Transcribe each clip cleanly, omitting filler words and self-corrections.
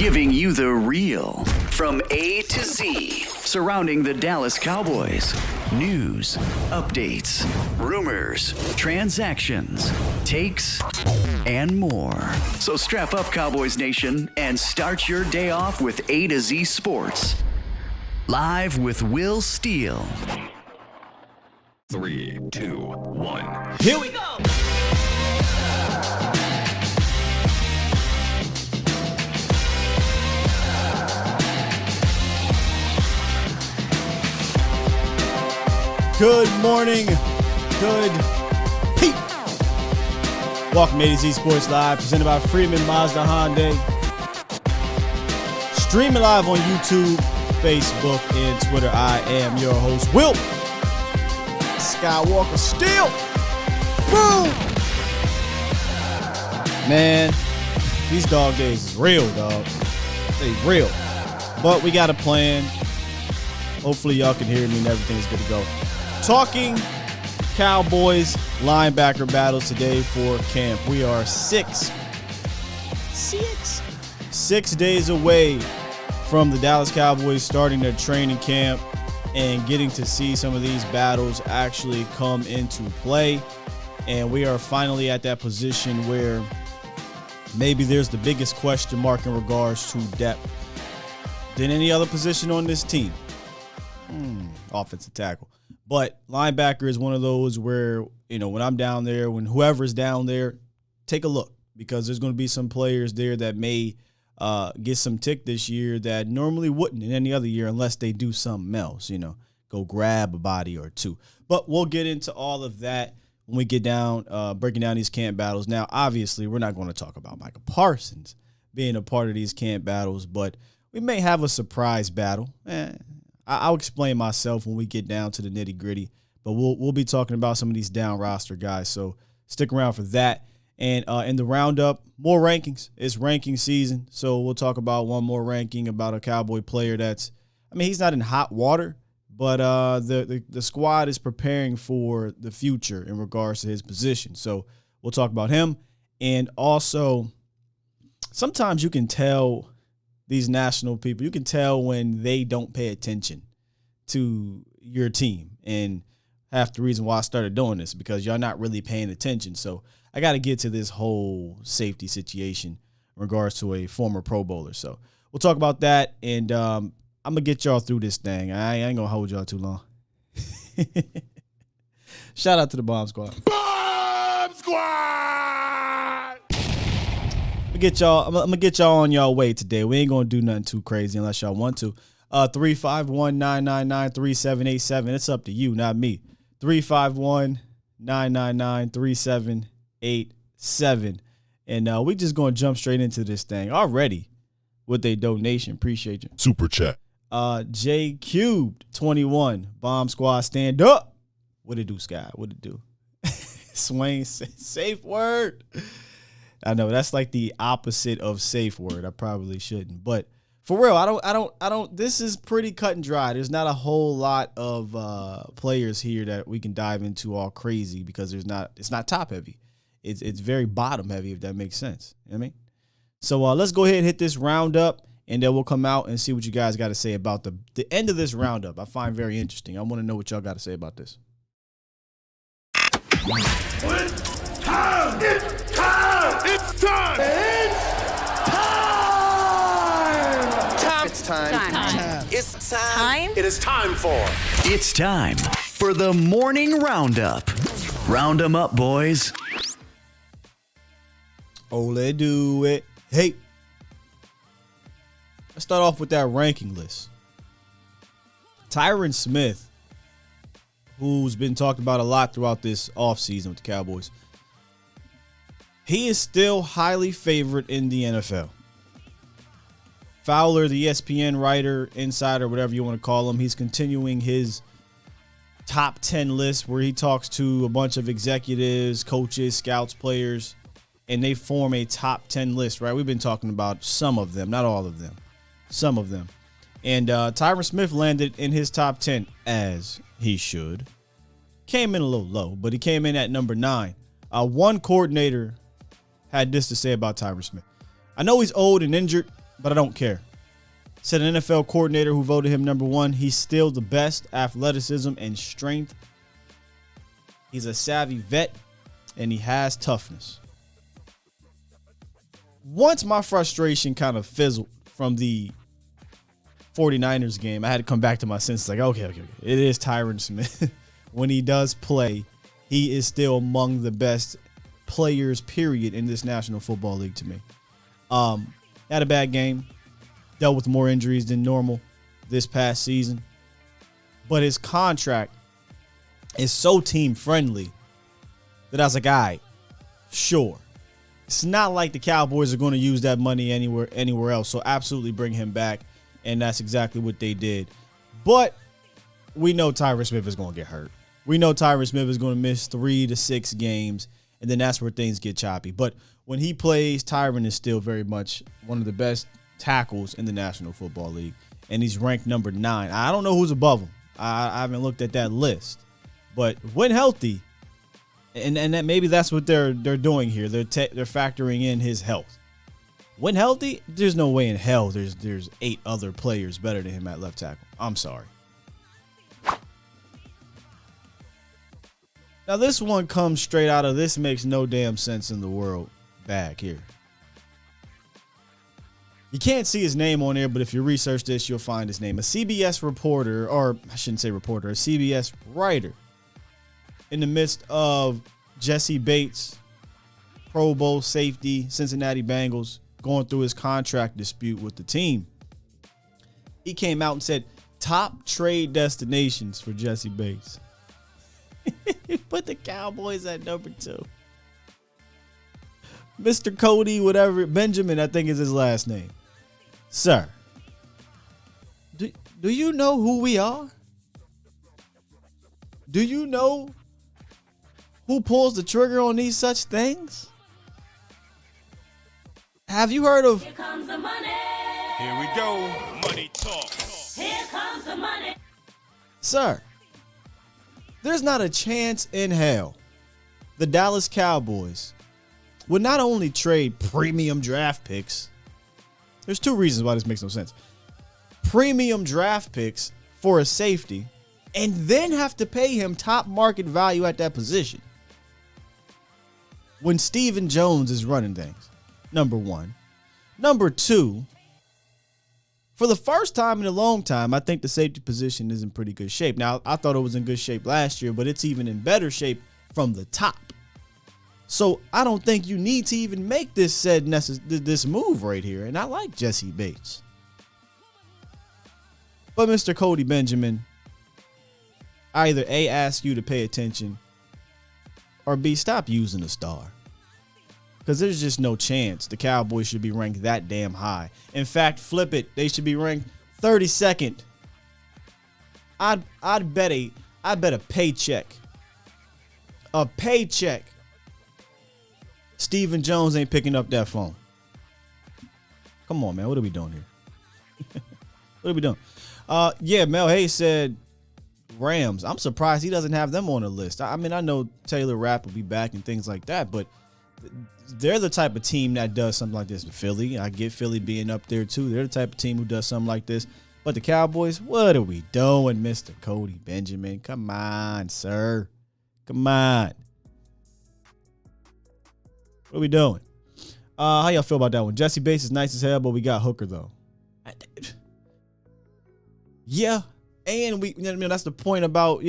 giving you the real from A to Z surrounding the Dallas Cowboys. News, updates, rumors, transactions, takes, and more. So strap up, Cowboys Nation, and start your day off with A to Z Sports. Live with Will Steele. 3, 2, 1. Here we go. Good morning. Good heat. Welcome to A to Z Sports Live, presented by Freeman Mazda Hyundai. Streaming live on YouTube, Facebook, and Twitter. I am your host, Will Skywalker Steele. Boom! Man, these dog days is real, dog. They real. But we got a plan. Hopefully y'all can hear me and everything's good to go. Talking Cowboys linebacker battles today for camp. We are six days away from the Dallas Cowboys starting their training camp and getting to see some of these battles actually come into play. And we are finally at that position where maybe there's the biggest question mark in regards to depth than any other position on this team. Offensive tackle. But linebacker is one of those where, you know, when I'm down there, when whoever's down there, take a look, because there's going to be some players there that may get some tick this year that normally wouldn't in any other year unless they do something else, you know, go grab a body or two. But we'll get into all of that when we get down, breaking down these camp battles. Now, obviously, we're not going to talk about Micah Parsons being a part of these camp battles, but we may have a surprise battle. I'll explain myself when we get down to the nitty gritty, but we'll be talking about some of these down roster guys. So stick around for that. And in the roundup, more rankings. It's ranking season. So we'll talk about one more ranking about a Cowboy player he's not in hot water, but the squad is preparing for the future in regards to his position. So we'll talk about him. And also, sometimes you can tell these national people, you can tell when they don't pay attention to your team. And half the reason why I started doing this, because y'all not really paying attention. So I got to get to this whole safety situation in regards to a former Pro Bowler. So we'll talk about that. And I'm going to get y'all through this thing. I ain't going to hold y'all too long. Shout out to the Bomb Squad. Bomb Squad! I'm gonna get y'all on y'all way today. We ain't gonna do nothing too crazy unless y'all want to. 351-999-3787. It's up to you, not me. 351-999-3787. And we just gonna jump straight into this thing already with a donation. Appreciate you. Super chat. J Cubed 21. Bomb Squad, stand up. What it do, Sky? What it do? Swain, safe word. I know that's like the opposite of safe word. I probably shouldn't, but for real, I don't. This is pretty cut and dry. There's not a whole lot of players here that we can dive into all crazy, because it's not top heavy. It's very bottom heavy, if that makes sense. You know what I mean? So let's go ahead and hit this roundup, and then we'll come out and see what you guys got to say about the end of this roundup. I find very interesting. I want to know what y'all got to say about this. It's time! It's time! It's time! It's time. It's time. It is time for. It's time for the morning roundup. Round 'em up, boys. Oh, let's do it. Hey, let's start off with that ranking list. Tyron Smith, who's been talked about a lot throughout this offseason with the Cowboys, he is still highly favored in the NFL. Fowler, the ESPN writer, insider, whatever you want to call him, he's continuing his top 10 list where he talks to a bunch of executives, coaches, scouts, players, and they form a top 10 list, right? We've been talking about some of them, not all of them, some of them. And Tyron Smith landed in his top 10, as he should. Came in a little low, but he came in at number 9. One coordinator had this to say about Tyron Smith. I know he's old and injured, but I don't care. Said an NFL coordinator who voted him number 1, he's still the best athleticism and strength. He's a savvy vet, and he has toughness. Once my frustration kind of fizzled from the 49ers game, I had to come back to my senses like, okay. It is Tyron Smith. When he does play, he is still among the best players, period, in this National Football League to me. Had a bad game. Dealt with more injuries than normal this past season. But his contract is so team-friendly that I was like, all right, sure. It's not like the Cowboys are going to use that money anywhere else, so absolutely bring him back, and that's exactly what they did. But we know Tyron Smith is going to get hurt. We know Tyron Smith is going to miss 3 to 6 games, and then that's where things get choppy. But when he plays, Tyron is still very much one of the best tackles in the National Football League, and he's ranked number 9. I don't know who's above him. I haven't looked at that list, but when healthy, and that maybe that's what they're doing here. They're factoring in his health. When healthy, there's no way in hell there's 8 other players better than him at left tackle. I'm sorry. Now this one comes straight out of this makes no damn sense in the world bag here. You can't see his name on there, but if you research this, you'll find his name. A CBS reporter, or I shouldn't say reporter, a CBS writer, in the midst of Jesse Bates, Pro Bowl safety, Cincinnati Bengals, going through his contract dispute with the team. He came out and said, top trade destinations for Jesse Bates. He put the Cowboys at number 2. Mr. Cody, whatever, Benjamin, I think is his last name. Sir, do you know who we are? Do you know who pulls the trigger on these such things? Have you heard of... Here comes the money. Here we go. Money talk. Here comes the money. Sir, there's not a chance in hell the Dallas Cowboys would not only trade premium draft picks. There's 2 reasons why this makes no sense. Premium draft picks for a safety and then have to pay him top market value at that position when Stephen Jones is running things. Number 1. Number 2, for the first time in a long time, I think the safety position is in pretty good shape. Now, I thought it was in good shape last year, but it's even in better shape from the top. So I don't think you need to even make this move right here. And I like Jesse Bates. But Mr. Cody Benjamin, I either A, ask you to pay attention, or B, stop using a star. Because there's just no chance the Cowboys should be ranked that damn high. In fact, flip it. They should be ranked 32nd. I'd bet a paycheck. A paycheck. Stephen Jones ain't picking up that phone. Come on, man. What are we doing here? What are we doing? Yeah, Mel Hayes said Rams. I'm surprised he doesn't have them on the list. I mean, I know Taylor Rapp will be back and things like that, but they're the type of team that does something like this. Philly, I get Philly being up there too. They're the type of team who does something like this. But the Cowboys, what are we doing, Mr. Cody Benjamin? Come on, sir. Come on. What are we doing? How y'all feel about that one? Jesse Bates is nice as hell, but we got Hooker though. Yeah, and that's the point about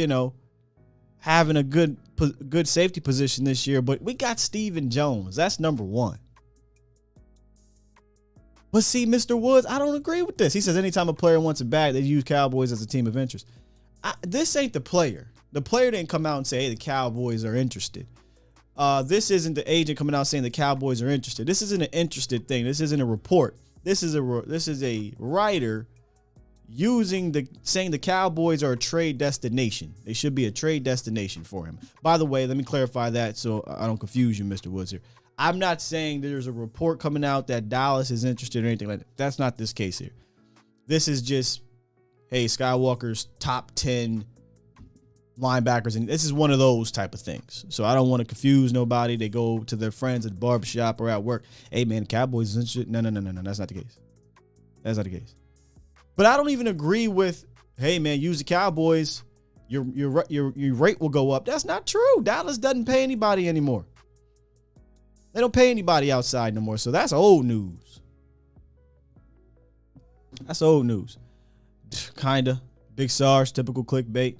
having a good safety position this year. But we got Stephen Jones. That's number 1. But see, Mr. Woods, I don't agree with this. He says anytime a player wants a bag, they use Cowboys as a team of interest. This ain't the player. The player didn't come out and say, hey, the Cowboys are interested. This isn't the agent coming out saying the Cowboys are interested. This isn't an interested thing. This isn't a report. This is a writer saying the Cowboys are a trade destination. They should be a trade destination for him. By the way, let me clarify that so I don't confuse you, Mr. Woods here. I'm not saying there's a report coming out that Dallas is interested or anything like that. That's not this case here. This is just, hey, Skywalker's top 10 linebackers, and this is one of those type of things. So I don't want to confuse nobody. They go to their friends at the barbershop or at work. Hey, man, the Cowboys is interested. No, that's not the case. That's not the case. But I don't even agree with, hey man, use the Cowboys, your rate will go up. That's not true. Dallas doesn't pay anybody anymore. They don't pay anybody outside no more. So that's old news. That's old news. Kinda. Big SARS, typical clickbait.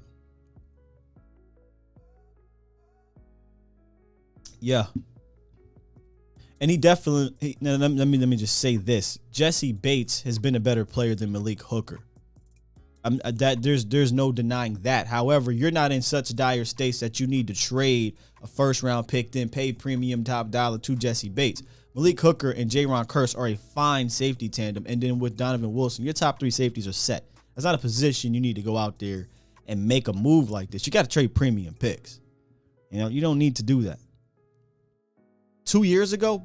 Yeah. And he definitely, let me just say this. Jesse Bates has been a better player than Malik Hooker. There's no denying that. However, you're not in such dire states that you need to trade a first round pick, then pay premium top dollar to Jesse Bates. Malik Hooker and Jabril Cox are a fine safety tandem. And then with Donovan Wilson, your top 3 safeties are set. That's not a position you need to go out there and make a move like this. You got to trade premium picks. You know, you don't need to do that. 2 years ago,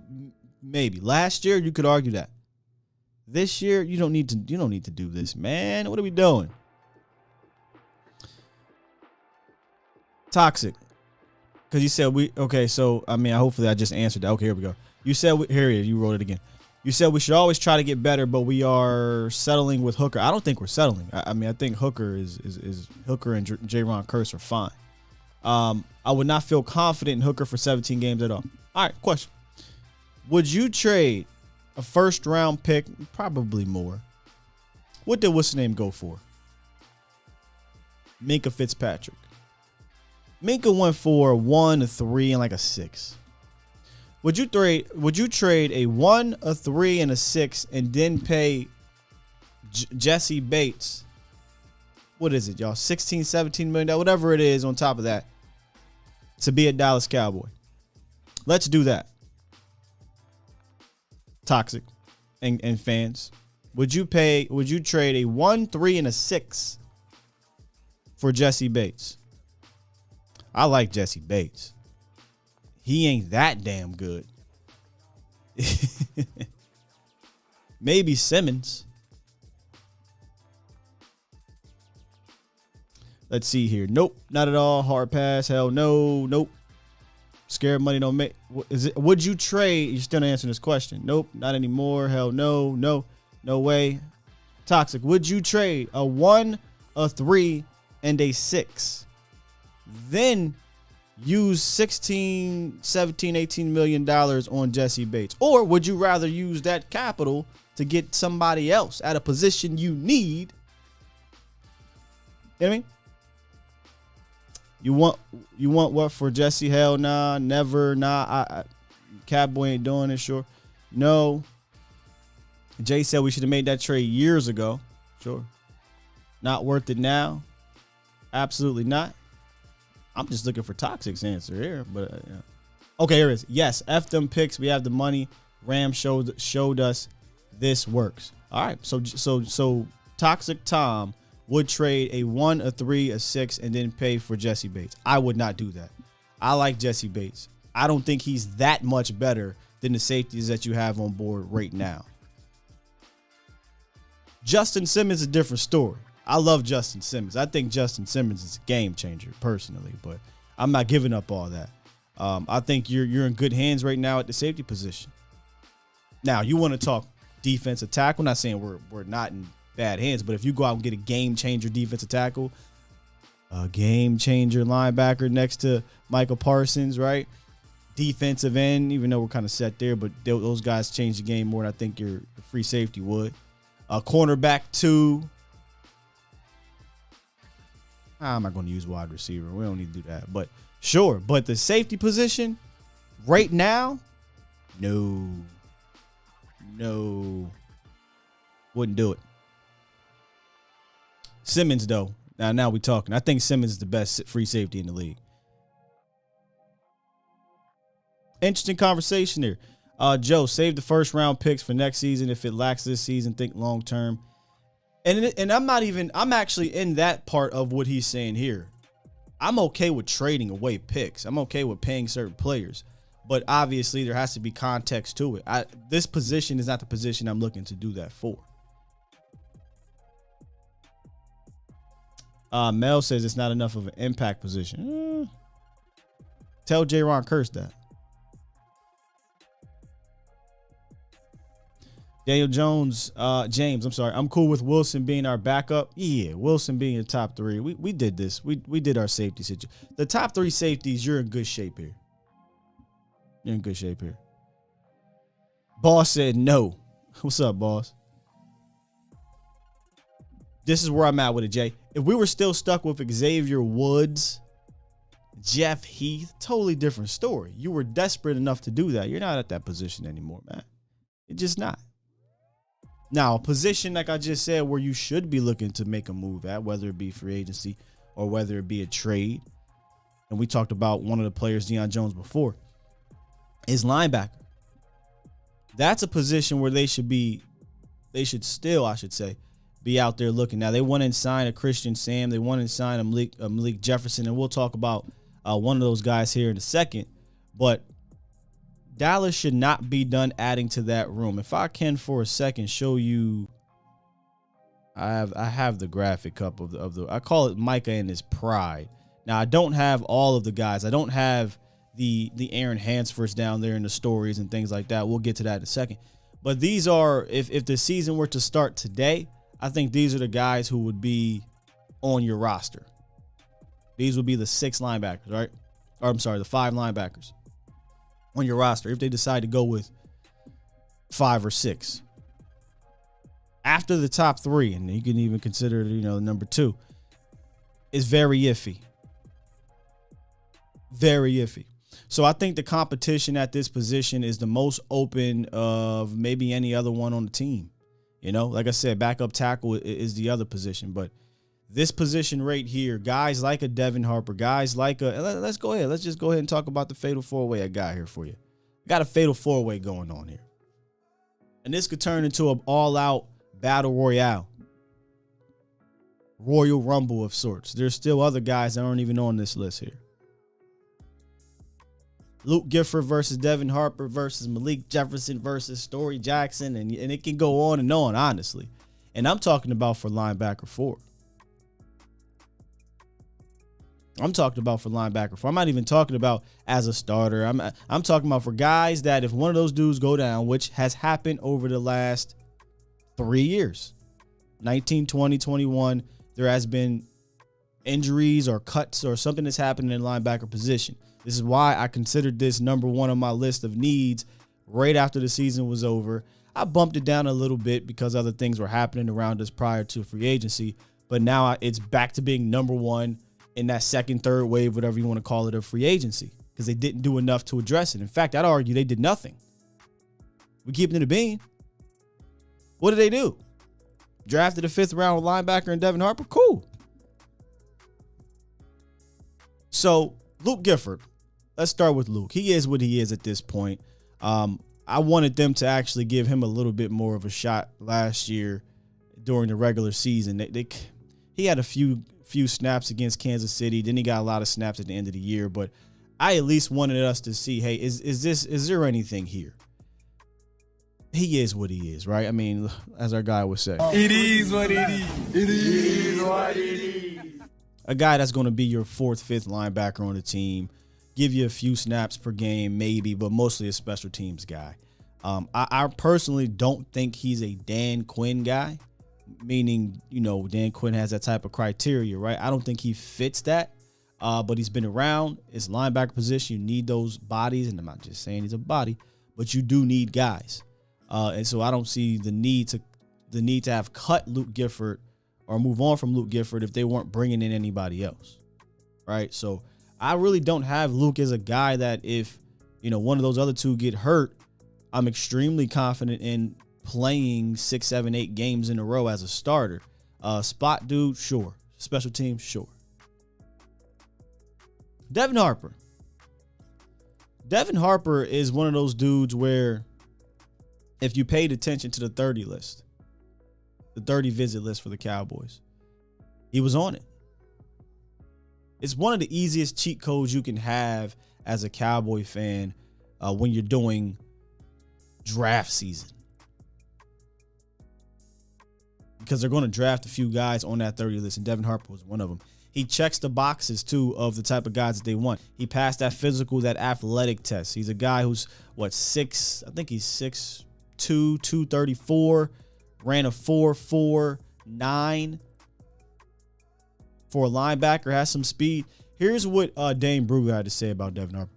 maybe. Last year, you could argue that. This year, you don't need to do this, man. What are we doing? Toxic. Because you said hopefully I just answered that. Okay, here we go. You said, here it is. You wrote it again. You said we should always try to get better, but we are settling with Hooker. I don't think we're settling. I think Hooker is Hooker and Jabril Cox are fine. I would not feel confident in Hooker for 17 games at all. All right, question. Would you trade a first round pick? Probably more. What did what's the name go for? Minka Fitzpatrick. Minka went for 1, a 3, and like a 6. Would you trade a 1, a 3, and a 6 and then pay Jesse Bates? What is it, y'all? 16, 17 million, whatever it is on top of that, to be a Dallas Cowboy. Let's do that. Toxic and fans. Would you trade a 1, 3, and a 6 for Jesse Bates? I like Jesse Bates. He ain't that damn good. Maybe Simmons. Let's see here. Nope, not at all. Hard pass. Hell no. Nope. Scared money don't make. Is it? Would you trade? You're still not answering this question. Nope, not anymore. Hell no. No way. Toxic. Would you trade a 1, a 3, and a 6? Then use 16, 17, 18 million dollars on Jesse Bates? Or would you rather use that capital to get somebody else at a position you need? You know what I mean? You want what for Jesse? Hell nah, never, nah. Cowboy ain't doing it, sure. No. Jay said we should have made that trade years ago. Sure. Not worth it now. Absolutely not. I'm just looking for Toxic's answer here, but yeah. Okay, here it is. Yes, F them picks. We have the money. Ram showed us this works. All right, so Toxic Tom would trade a 1, a 3, a 6, and then pay for Jesse Bates. I would not do that. I like Jesse Bates. I don't think he's that much better than the safeties that you have on board right now. Justin Simmons is a different story. I love Justin Simmons. I think Justin Simmons is a game changer personally, but I'm not giving up all that. I think you're in good hands right now at the safety position. Now, you want to talk defensive tackle. I'm not saying we're not in bad hands, but if you go out and get a game changer defensive tackle, a game changer linebacker next to Michael Parsons, right? Defensive end, even though we're kind of set there, but those guys change the game more than I think your free safety would. A cornerback 2. I'm not going to use wide receiver. We don't need to do that. But sure. But the safety position right now, no. Wouldn't do it. Simmons, though. Now we're talking. I think Simmons is the best free safety in the league. Interesting conversation here. Joe, save the first round picks for next season. If it lacks this season, think long term. And I'm actually in that part of what he's saying here. I'm okay with trading away picks. I'm okay with paying certain players. But obviously there has to be context to it. This position is not the position I'm looking to do that for. Mel says it's not enough of an impact position. Tell Jabril Cox that. Daniel Jones, James, I'm sorry. I'm cool with Wilson being our backup. Yeah, Wilson being your top 3. We did this. We did our safety situation. The top 3 safeties, you're in good shape here. You're in good shape here. Boss said no. What's up, boss? This is where I'm at with it, Jay. If we were still stuck with Xavier Woods, Jeff Heath, totally different story. You were desperate enough to do that. You're not at that position anymore, man. You're just not. Now, a position, like I just said, where you should be looking to make a move at, whether it be free agency or whether it be a trade, and we talked about one of the players, Deion Jones, before, is linebacker. That's a position where they should still, I should say, be out there looking. Now, they went and signed a Christian Sam. They went and signed a Malik Jefferson, and we'll talk about one of those guys here in a second. But Dallas should not be done adding to that room. If I can for a second show you, I have the graphic up of the I call it Micah and his pride. Now, I don't have all of the guys. I don't have the Aaron Hansfords down there in the stories and things like that. We'll get to that in a second. But these are, if the season were to start today, I think these are the guys who would be on your roster. These would be the 6 linebackers, right? Or I'm sorry, the 5 linebackers on your roster if they decide to go with 5 or 6. After the top 3, and you can even consider, number 2, is very iffy. Very iffy. So I think the competition at this position is the most open of maybe any other one on the team. Like I said, backup tackle is the other position, but this position right here, guys like a Devin Harper, guys like let's go ahead. Let's just go ahead and talk about the fatal 4-way I got here for you. Got a fatal 4-way going on here. And this could turn into an all-out battle royale. Royal Rumble of sorts. There's still other guys that aren't even on this list here. Luke Gifford versus Devin Harper versus Malik Jefferson versus Story Jackson, and it can go on, honestly. And I'm talking about for linebacker 4. I'm talking about for linebacker 4. I'm not even talking about as a starter. I'm talking about for guys that if one of those dudes go down, which has happened over the last 3 years, 19, 20, 21, there has been injuries or cuts or something that's happened in the linebacker position. This is why I considered this number 1 on my list of needs right after the season was over. I bumped it down a little bit because other things were happening around us prior to free agency, but now it's back to being number 1 in that second, third wave, whatever you want to call it, of free agency, because they didn't do enough to address it. In fact, I'd argue they did nothing. We keep it in the bean. What did they do? Drafted a 5th round linebacker in Devin Harper? Cool. So Luke Gifford, let's start with Luke. He is what he is at this point. I wanted them to actually give him a little bit more of a shot last year during the regular season. He had a few snaps against Kansas City. Then he got a lot of snaps at the end of the year. But I at least wanted us to see, hey, is there anything here? He is what he is, right? I mean, as our guy would say. It is what it is. It is what it is. A guy that's going to be your 4th, 5th linebacker on the team, give you a few snaps per game, maybe, but mostly a special teams guy. I personally don't think he's a Dan Quinn guy, meaning, Dan Quinn has that type of criteria, right? I don't think he fits that, but he's been around. It's linebacker position. You need those bodies, and I'm not just saying he's a body, but you do need guys. And so I don't see the need to have cut Luke Gifford or move on from Luke Gifford if they weren't bringing in anybody else, right? So I really don't have Luke as a guy that if, one of those other 2 get hurt, I'm extremely confident in playing 6, 7, 8 games in a row as a starter. Spot dude, sure. Special teams, sure. Devin Harper. Devin Harper is one of those dudes where if you paid attention to the 30 list, the 30 visit list for the Cowboys, he was on it. It's one of the easiest cheat codes you can have as a Cowboy fan when you're doing draft season, because they're going to draft a few guys on that 30 list, and Devin Harper was one of them. He checks the boxes, too, of the type of guys that they want. He passed that physical, that athletic test. He's a guy who's, 6'2", 234, ran a 4.49 for a linebacker, has some speed. Here's what Dane Brugler had to say about Devin Harper.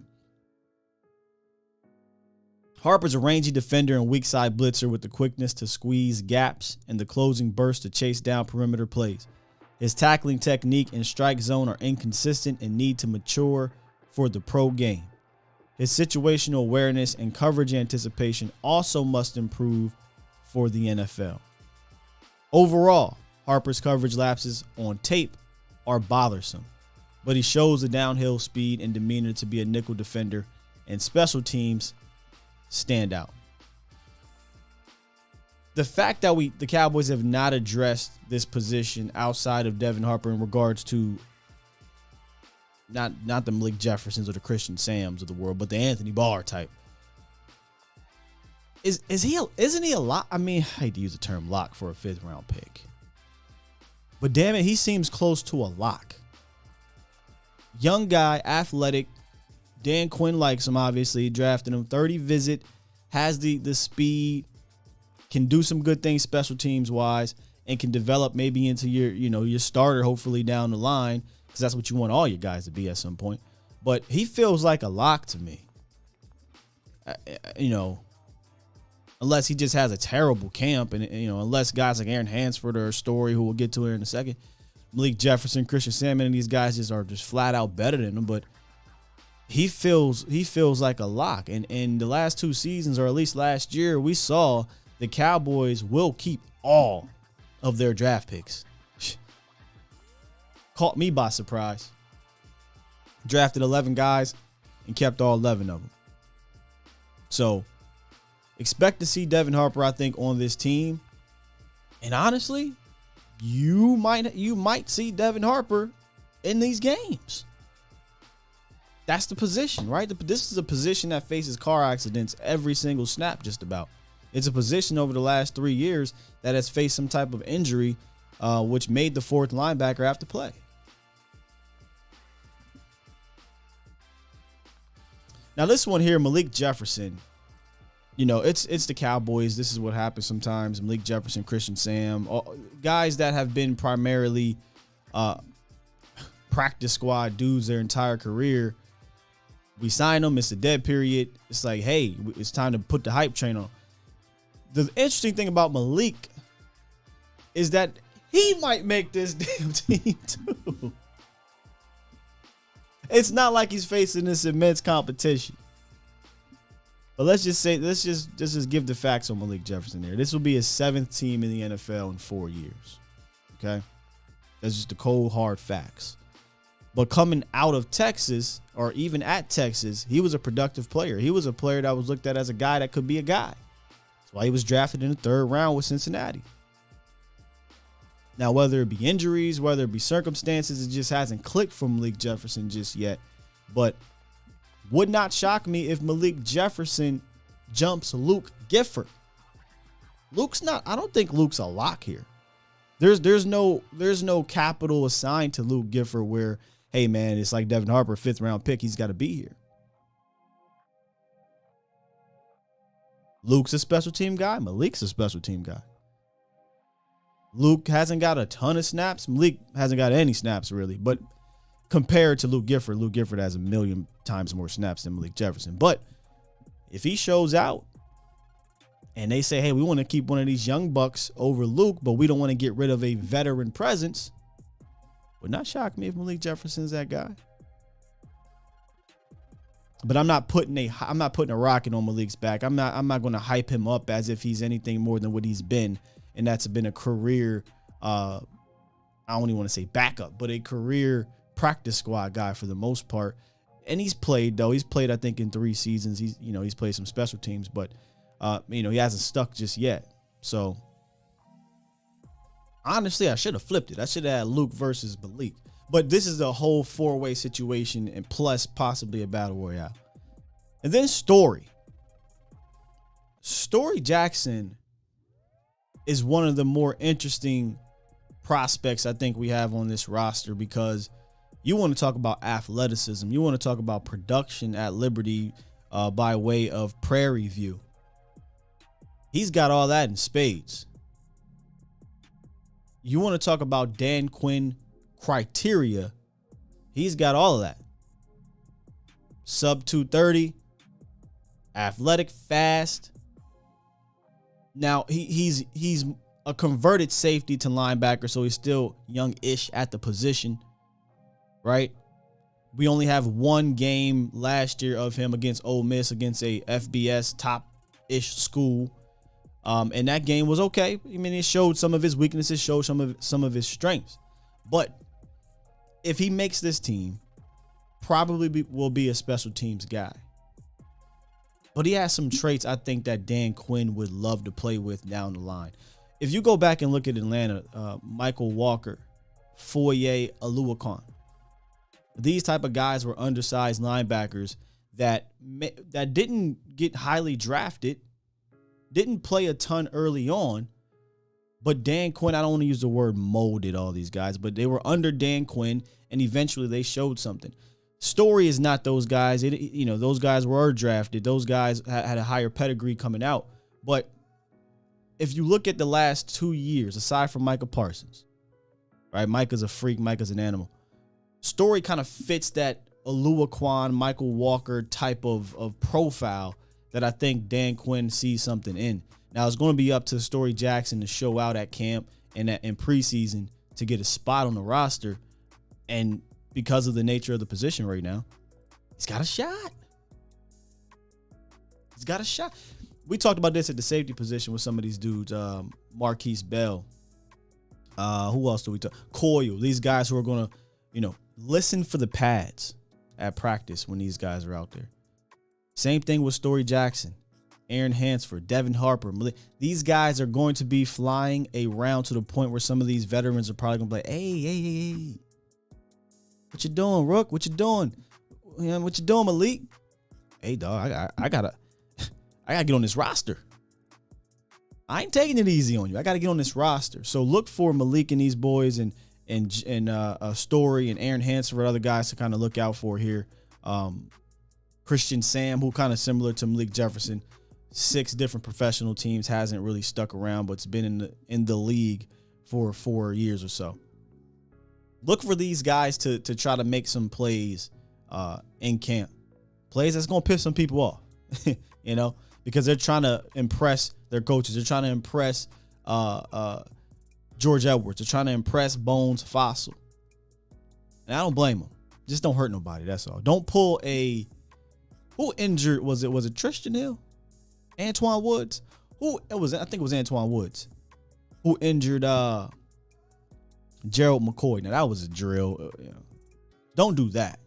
Harper's a rangy defender and weak side blitzer with the quickness to squeeze gaps and the closing burst to chase down perimeter plays. His tackling technique and strike zone are inconsistent and need to mature for the pro game. His situational awareness and coverage anticipation also must improve for the NFL. Overall, Harper's coverage lapses on tape are bothersome, but he shows the downhill speed and demeanor to be a nickel defender, and special teams stand out. The fact that the Cowboys have not addressed this position outside of Devin Harper in regards to not the Malik Jeffersons or the Christian Sams of the world, but the Anthony Barr type. Isn't he a lock? I mean, I hate to use the term lock for a 5th round pick, but damn it, he seems close to a lock. Young guy, athletic. Dan Quinn likes him, obviously. He drafted him. 30 visit, has the speed, can do some good things special teams wise, and can develop maybe into your starter hopefully down the line, because that's what you want all your guys to be at some point. But he feels like a lock to me. Unless he just has a terrible camp, and unless guys like Aaron Hansford or Story, who we'll get to here in a second, Malik Jefferson, Christian Salmon, and these guys are just flat out better than him. But he feels like a lock. And in the last 2 seasons, or at least last year, we saw the Cowboys will keep all of their draft picks. Caught me by surprise. Drafted 11 guys and kept all 11 of them. So expect to see Devin Harper, I think, on this team. And honestly, you might see Devin Harper in these games. That's the position, right? This is a position that faces car accidents every single snap, just about. It's a position over the last 3 years that has faced some type of injury, which made the 4th linebacker have to play. Now, this one here, Malik Jefferson, it's the Cowboys. This is what happens sometimes. Malik Jefferson, Christian Sam, guys that have been primarily practice squad dudes their entire career. We sign them. It's a dead period. It's like, hey, it's time to put the hype train on. The interesting thing about Malik is that he might make this damn team too. It's not like he's facing this immense competition. But let's just give the facts on Malik Jefferson here. This will be his 7th team in the NFL in 4 years. Okay? That's just the cold, hard facts. But coming out of Texas, or even at Texas, he was a productive player. He was a player that was looked at as a guy that could be a guy. That's why he was drafted in the 3rd round with Cincinnati. Now, whether it be injuries, whether it be circumstances, it just hasn't clicked for Malik Jefferson just yet. But would not shock me if Malik Jefferson jumps Luke Gifford. I don't think Luke's a lock here. There's no capital assigned to Luke Gifford where, hey man, it's like Devin Harper, 5th round pick, he's got to be here. Luke's a special team guy. Malik's a special team guy. Luke hasn't got a ton of snaps. Malik hasn't got any snaps really, but compared to Luke Gifford has a million times more snaps than Malik Jefferson. But if he shows out and they say, hey, we want to keep one of these young bucks over Luke, but we don't want to get rid of a veteran presence, would not shock me if Malik Jefferson's that guy. But I'm not putting a rocket on Malik's back. I'm not going to hype him up as if he's anything more than what he's been, and that's been a career. I don't even want to say backup, but a career practice squad guy for the most part. And he's played though. He's played, I think, in 3 seasons. He's played some special teams, but he hasn't stuck just yet. So honestly, I should have flipped it. I should have had Luke versus Malik. But this is a whole 4-way situation, and plus possibly a battle royale. And then Story Jackson is one of the more interesting prospects I think we have on this roster, because you want to talk about athleticism. You want to talk about production at Liberty by way of Prairie View. He's got all that in spades. You want to talk about Dan Quinn criteria? He's got all of that. Sub 230, athletic, fast. Now he's a converted safety to linebacker, so he's still young-ish at the position, right? We only have one game last year of him against Ole Miss, against a FBS top-ish school. And that game was okay. I mean, it showed some of his weaknesses, showed some of his strengths. But if he makes this team, probably will be a special teams guy. But he has some traits I think that Dan Quinn would love to play with down the line. If you go back and look at Atlanta, Michael Walker, Foye Oluokun, these type of guys were undersized linebackers that didn't get highly drafted, didn't play a ton early on, but Dan Quinn, I don't want to use the word molded all these guys, but they were under Dan Quinn, and eventually they showed something. Story is not those guys. Those guys were drafted. Those guys had a higher pedigree coming out. But if you look at the last 2 years, aside from Micah Parsons, right? Micah's a freak. Micah's an animal. Story kind of fits that Oluokun, Michael Walker type of profile that I think Dan Quinn sees something in. Now, it's going to be up to Story Jackson to show out at camp and in preseason to get a spot on the roster. And because of the nature of the position right now, he's got a shot. He's got a shot. We talked about this at the safety position with some of these dudes. Marquise Bell. Who else do we talk? Coyle. These guys who are going to, listen for the pads at practice when these guys are out there. Same thing with Story Jackson, Aaron Hansford, Devin Harper. These guys are going to be flying around to the point where some of these veterans are probably going to be like, hey. What you doing, Rook? What you doing? What you doing, Malik? Hey, dog, I gotta get on this roster. I ain't taking it easy on you. I gotta get on this roster. So look for Malik and these boys and Story and Aaron Hansford and other guys to kind of look out for here. Christian Sam, who kind of similar to Malik Jefferson, 6 different professional teams, hasn't really stuck around, but's been in the league for 4 years or so. Look for these guys to try to make some plays in camp. Plays that's going to piss some people off, because they're trying to impress their coaches. They're trying to impress George Edwards. They're trying to impress Bones Fossil. And I don't blame them. Just don't hurt nobody, that's all. Don't pull who injured, was it Tristan Hill? Antoine Woods? I think it was Antoine Woods who injured Gerald McCoy. Now, that was a drill. Don't do that.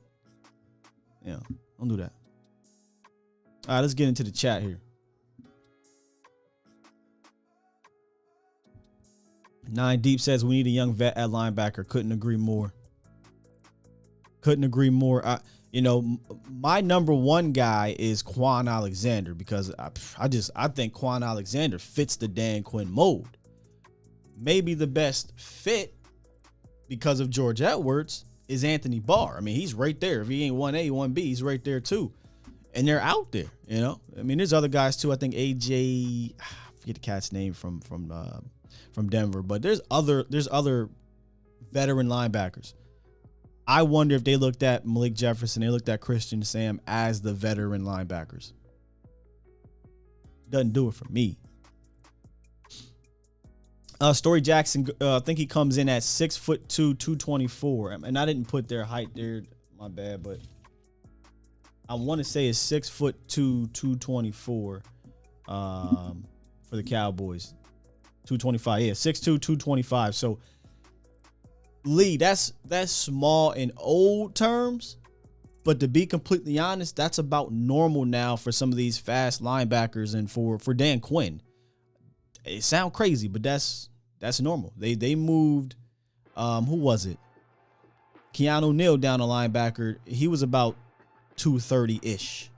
Don't do that. All right, let's get into the chat here. 9 Deep says we need a young vet at linebacker. Couldn't agree more. My number one guy is Quan Alexander, because I think Quan Alexander fits the Dan Quinn mold. Maybe the best fit, because of George Edwards, is Anthony Barr. I mean, he's right there. If he ain't 1A, 1B, he's right there too. And they're out there, I mean, there's other guys too. I think AJ, I forget the cat's name from Denver, but there's other veteran linebackers. I wonder if they looked at Malik Jefferson, they looked at Christian Sam as the veteran linebackers. Doesn't do it for me. Story Jackson, I think he comes in at 6'2", 224. And I didn't put their height there, my bad, but I want to say it's 6'2", 224 for the Cowboys. 225, yeah, 6'2", 225. So Lee, that's small in old terms, but to be completely honest, that's about normal now for some of these fast linebackers and for Dan Quinn. It sounds crazy, but that's normal. They moved, who was it? Keanu Neal down a linebacker. He was about 230-ish.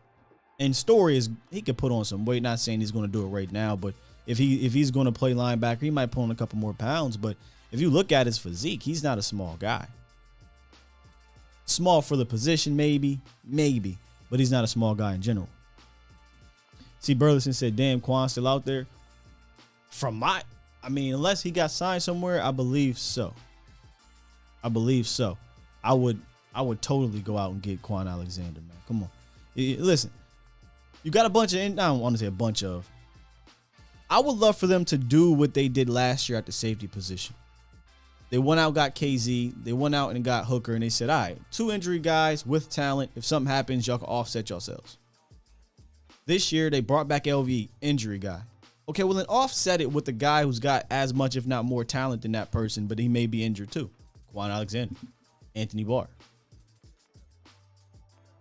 And Story he could put on some weight. Not saying he's going to do it right now, but if he's going to play linebacker, he might put on a couple more pounds. But if you look at his physique, he's not a small guy. Small for the position, maybe, but he's not a small guy in general. See, Burleson said, damn, Quan still out there. Unless he got signed somewhere, I believe so. I would totally go out and get Quan Alexander, man. Come on. Listen, you got a bunch of, I don't want to say a bunch of. I would love for them to do what they did last year at the safety position. They went out, got KZ. They went out and got Hooker, and they said, all right, 2 injury guys with talent. If something happens, y'all can offset yourselves. This year, they brought back LV, injury guy. Okay, well, then offset it with the guy who's got as much, if not more talent than that person, but he may be injured too. Quan Alexander, Anthony Barr.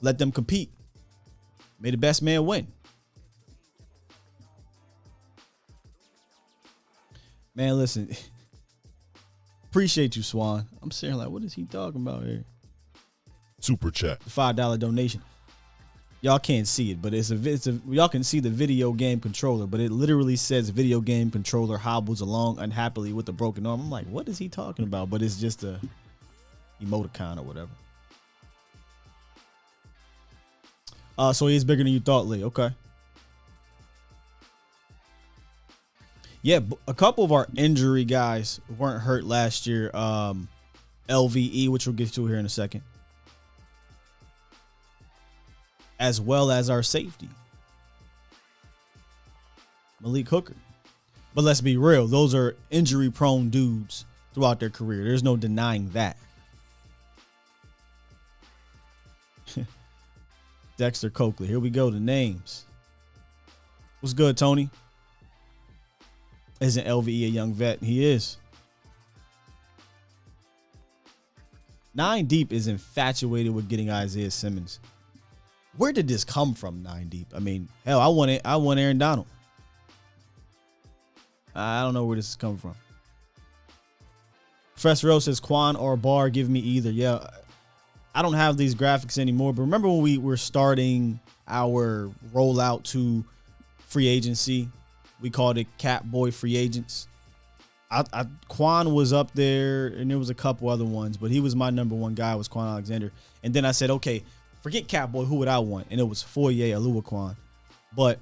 Let them compete. May the best man win. Man, listen. Appreciate you, Swan. I'm saying, like, what is he talking about here? Super chat. The $5 donation. Y'all can't see it, but y'all can see the video game controller, but it literally says video game controller hobbles along unhappily with a broken arm. I'm like, what is he talking about? But it's just a emoticon or whatever. So he's bigger than you thought, Lee. Okay. Yeah, a couple of our injury guys weren't hurt last year. LVE, which we'll get to here in a second, as well as our safety, Malik Hooker. But let's be real, those are injury-prone dudes throughout their career. There's no denying that. Dexter Coakley. Here we go, the names. What's good, Tony? Isn't LVE a young vet? He is. 9 Deep is infatuated with getting Isaiah Simmons. Where did this come from, 9 Deep? I mean, hell, I want Aaron Donald. I don't know where this is coming from. Professor Rose says Quan or Barr, give me either. Yeah, I don't have these graphics anymore, but remember when we were starting our rollout to free agency, we called it Catboy Free Agents. Quan was up there, and there was a couple other ones, but he was my number one guy, was Quan Alexander. And then I said, okay, forget Catboy, who would I want? And it was Foye Oluwaquan. But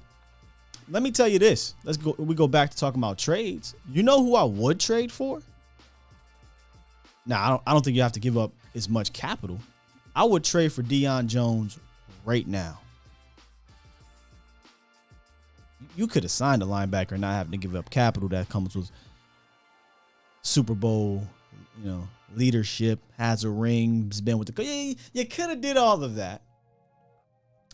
let me tell you this. We go back to talking about trades. You know who I would trade for? Now, I don't think you have to give up as much capital. I would trade for Deion Jones right now. You could have signed a linebacker and not having to give up capital that comes with Super Bowl, leadership, has a ring, has been with the. You could have did all of that.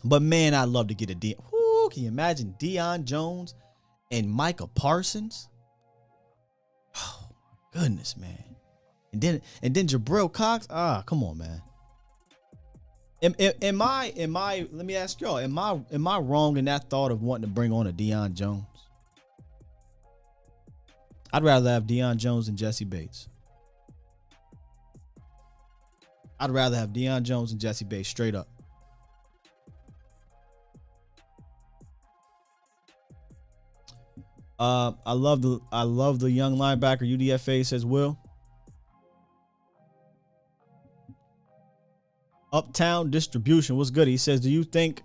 But man, I'd love to get a Deion. Whoo, can you imagine Deion Jones and Micah Parsons? Oh my goodness, man. And then Jabril Cox. Come on, man. Am I? Let me ask y'all. Am I wrong in that thought of wanting to bring on a Deion Jones? I'd rather have Deion Jones than Jesse Bates. I'd rather have Deion Jones than Jesse Bates, straight up. I love the young linebacker. UDFA says Will. Uptown Distribution, what's good? He says, do you think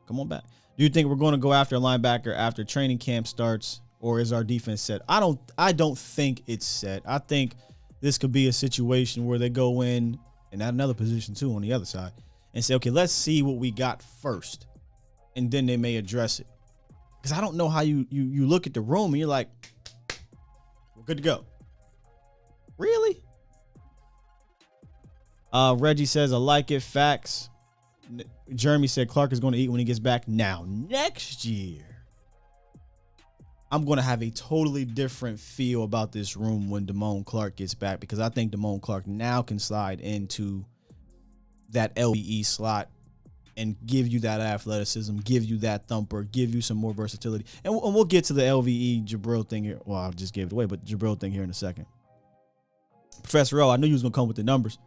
we're going to go after a linebacker after training camp starts, or is our defense set? I don't think it's set. I think this could be a situation where they go in and at another position too on the other side and say, okay, let's see what we got first, and then they may address it. Because I don't know how you look at the room and you're like, we're good to go. Really? Reggie says, I like it. Facts. Jeremy said Clark is going to eat when he gets back. Now, next year, I'm going to have a totally different feel about this room when Damone Clark gets back, because I think Damone Clark now can slide into that LBE slot and give you that athleticism, give you that thumper, give you some more versatility. And we'll get to the LVE Jabril thing here. Well, I just gave it away, but Jabril thing here in a second. Professor O, I knew you was going to come with the numbers.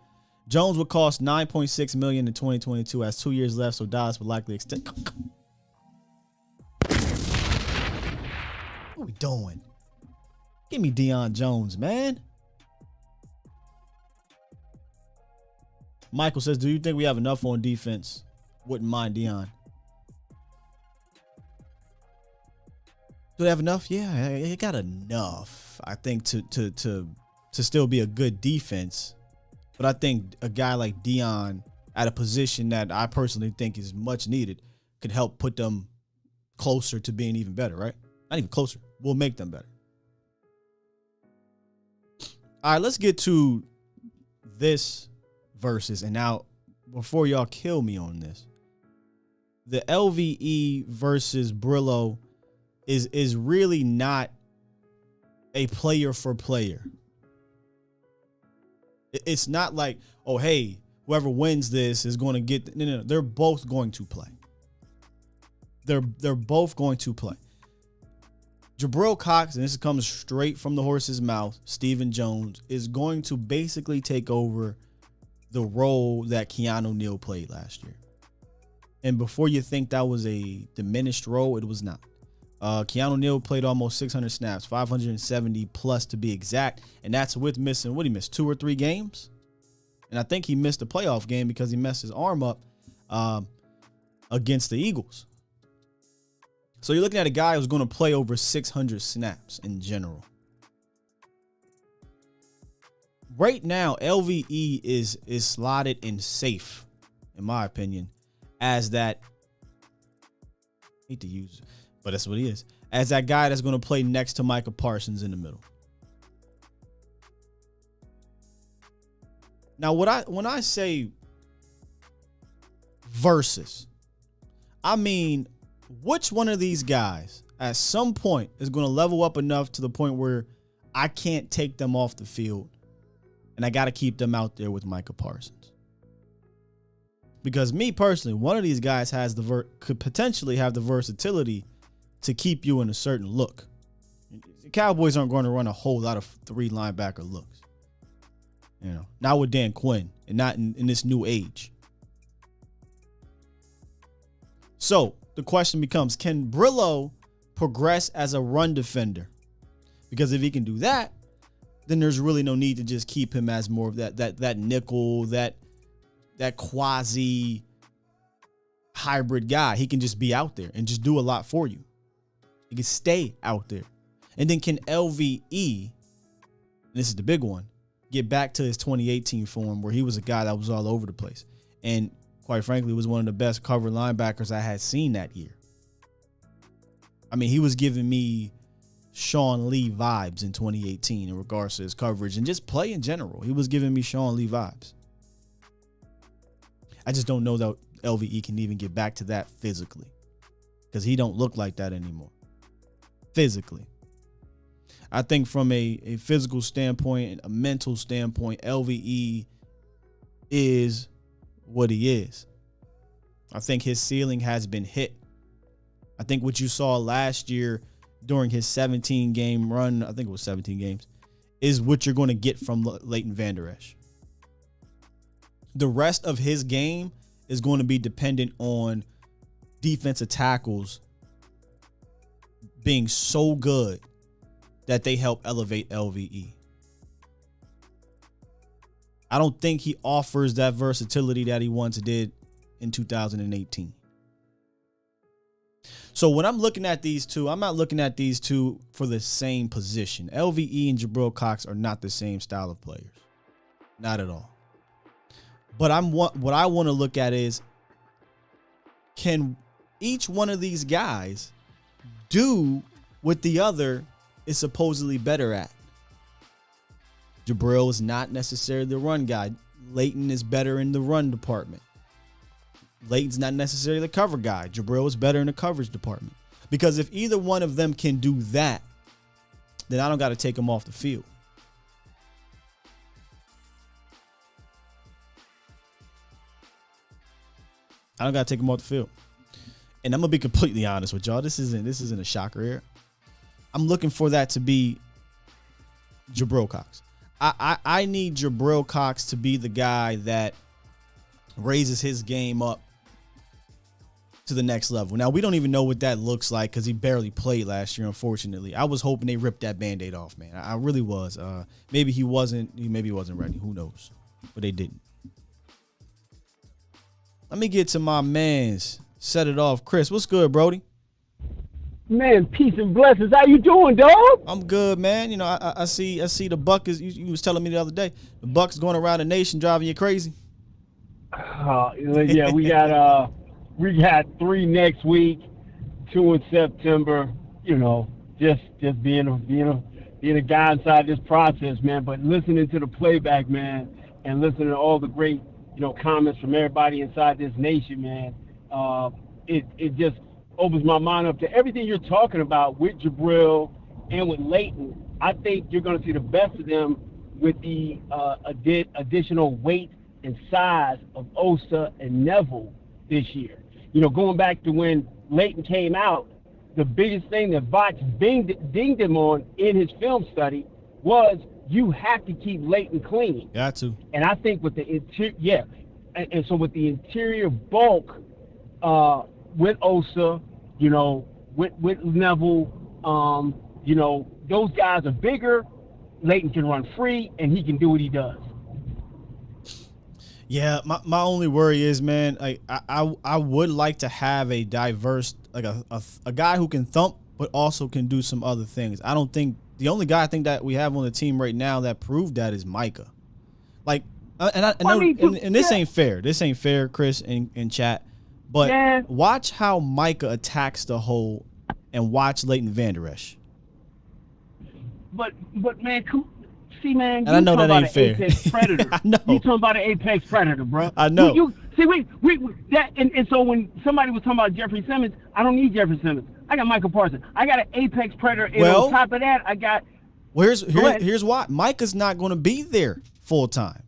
Jones would cost $9.6 million in 2022, has 2 years left, so Dallas would likely extend. What are we doing? Give me Deion Jones, man. Michael says, do you think we have enough on defense? Wouldn't mind Deion. Do they have enough? Yeah, it got enough, I think, to still be a good defense. But I think a guy like Dion at a position that I personally think is much needed could help put them closer to being even better, right? Not even closer. We'll make them better. All right, let's get to this versus. And now, before y'all kill me on this, the LVE versus Brillo is really not a player for player. It's not like, oh, hey, whoever wins this is going to get. No. They're both going to play. They're both going to play. Jabril Cox, and this comes straight from the horse's mouth, Stephen Jones, is going to basically take over the role that Keanu Neal played last year. And before you think that was a diminished role, it was not. Keanu Neal played almost 600 snaps, 570 plus to be exact. And that's with missing, what he missed, 2 or 3 games? And I think he missed a playoff game because he messed his arm up against the Eagles. So you're looking at a guy who's going to play over 600 snaps in general. Right now, LVE is slotted in safe, in my opinion, as that, I hate to use, but that's what he is, as that guy that's going to play next to Micah Parsons in the middle. Now, when I say versus, I mean, which one of these guys at some point is going to level up enough to the point where I can't take them off the field and I got to keep them out there with Micah Parsons? Because me personally, one of these guys could potentially have the versatility to keep you in a certain look. The Cowboys aren't going to run a whole lot of 3 linebacker looks. You know, not with Dan Quinn and not in this new age. So the question becomes, can Brillo progress as a run defender? Because if he can do that, then there's really no need to just keep him as more of that nickel, that quasi hybrid guy. He can just be out there and just do a lot for you. He can stay out there. And then can LVE, and this is the big one, get back to his 2018 form where he was a guy that was all over the place. And quite frankly, was one of the best cover linebackers I had seen that year. I mean, he was giving me Sean Lee vibes in 2018 in regards to his coverage and just play in general. He was giving me Sean Lee vibes. I just don't know that LVE can even get back to that physically, because he don't look like that anymore. Physically. I think from a physical standpoint, a mental standpoint, LVE is what he is. I think his ceiling has been hit. I think what you saw last year during his 17-game run, I think it was 17 games, is what you're going to get from Leighton Vander Esch. The rest of his game is going to be dependent on defensive tackles being so good that they help elevate LVE. I don't think he offers that versatility that he once did in 2018. So when I'm looking at these two, I'm not looking at these two for the same position. LVE and Jabril Cox are not the same style of players. Not at all. But what I want to look at is, can each one of these guys do what the other is supposedly better at? Jabril is not necessarily the run guy. Leighton is better in the run department. Leighton's not necessarily the cover guy. Jabril is better in the coverage department. Because if either one of them can do that, then I don't got to take them off the field. I don't got to take them off the field. And I'm going to be completely honest with y'all. This isn't a shocker here. I'm looking for that to be Jabril Cox. I need Jabril Cox to be the guy that raises his game up to the next level. Now, we don't even know what that looks like because he barely played last year, unfortunately. I was hoping they ripped that Band-Aid off, man. I really was. Maybe he wasn't ready. Who knows? But they didn't. Let me get to my mans. Set it off. Chris, what's good, Brody? Man, peace and blessings. How you doing, dog? I'm good, man. You know, I see the buck is. You was telling me the other day, the buck's going around the nation driving you crazy. Yeah, we got 3 next week, 2 in September. You know, just being a guy inside this process, man. But listening to the playback, man, and listening to all the great, comments from everybody inside this nation, man. It just opens my mind up to everything you're talking about with Jabril and with Leighton. I think you're going to see the best of them with the additional weight and size of Osa and Neville this year. Going back to when Leighton came out, the biggest thing that Vox dinged him on in his film study was you have to keep Leighton clean. Got to. And I think with the interior, and so with the interior bulk, with Osa, with Neville, those guys are bigger. Leighton can run free, and he can do what he does. Yeah, my only worry is, man, I would like to have a diverse, like a guy who can thump, but also can do some other things. I don't think the only guy I think that we have on the team right now that proved that is Micah. Like, and this ain't fair. This ain't fair, Chris and chat. But watch how Micah attacks the hole, and watch Leighton Vander Esch. But man, see, man, and I know that ain't fair. Apex predator. I know. You talking about an apex predator, bro? I know. And so when somebody was talking about Jeffrey Simmons, I don't need Jeffrey Simmons. I got Michael Parsons. I got an apex predator, and on top of that, I got. Well, here's why Micah's not going to be there full time.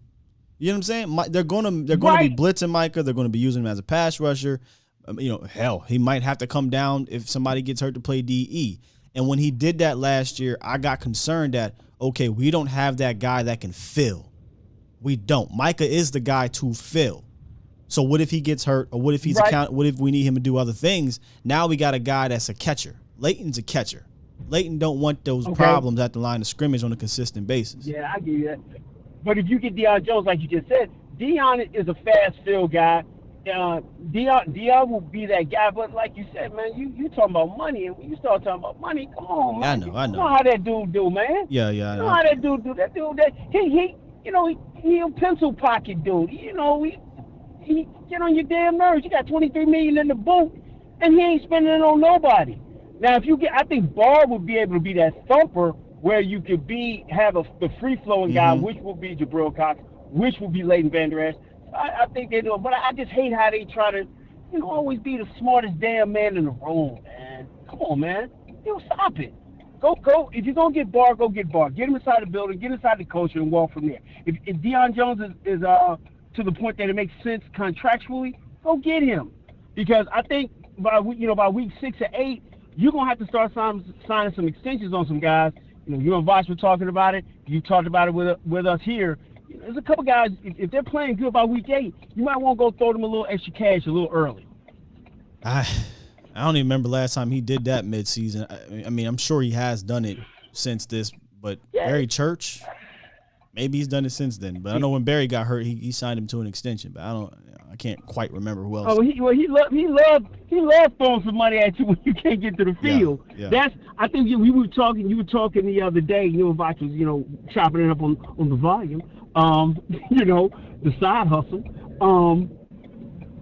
You know what I'm saying? They're going to be blitzing Micah. They're going to be using him as a pass rusher. Hell, he might have to come down if somebody gets hurt to play DE. And when he did that last year, I got concerned that, okay, we don't have that guy that can fill. We don't. Micah is the guy to fill. So what if he gets hurt, or what if he's what if we need him to do other things? Now we got a guy that's a catcher. Leighton's a catcher. Leighton don't want those problems at the line of scrimmage on a consistent basis. Yeah, I get you that. But if you get Deion Jones, like you just said, Deion is a fast field guy. Deion will be that guy. But like you said, man, you talking about money, and when you start talking about money, come on, man. I know. You know how that dude do, man. Yeah. You know how that dude do. That dude, he a pencil pocket dude. He get on your damn nerves. You got $23 million in the boot, and he ain't spending it on nobody. Now, I think Barr would be able to be that thumper where you could have the free-flowing guy, which will be Jabril Cox, which will be Leighton Vander Esch. I think they do it, but I just hate how they try to, always be the smartest damn man in the room, man. Come on, man. Stop it. Go. If you're going to get Barr, go get Barr. Get him inside the building, get inside the culture, and walk from there. If Deion Jones is to the point that it makes sense contractually, go get him. Because I think by week 6 or 8, you're going to have to start signing some extensions on some guys. You and Vox were talking about it. You talked about it with us here. There's a couple guys, if they're playing good by week 8, you might want to go throw them a little extra cash a little early. I don't even remember last time he did that midseason. I mean, I'm sure he has done it since this, but Barry Church, maybe he's done it since then. But I know when Barry got hurt, he signed him to an extension. But I can't quite remember who else. Oh, he loved throwing some money at you when you can't get to the field. Yeah. I think you were talking the other day. You and Vox was chopping it up on the volume. The side hustle.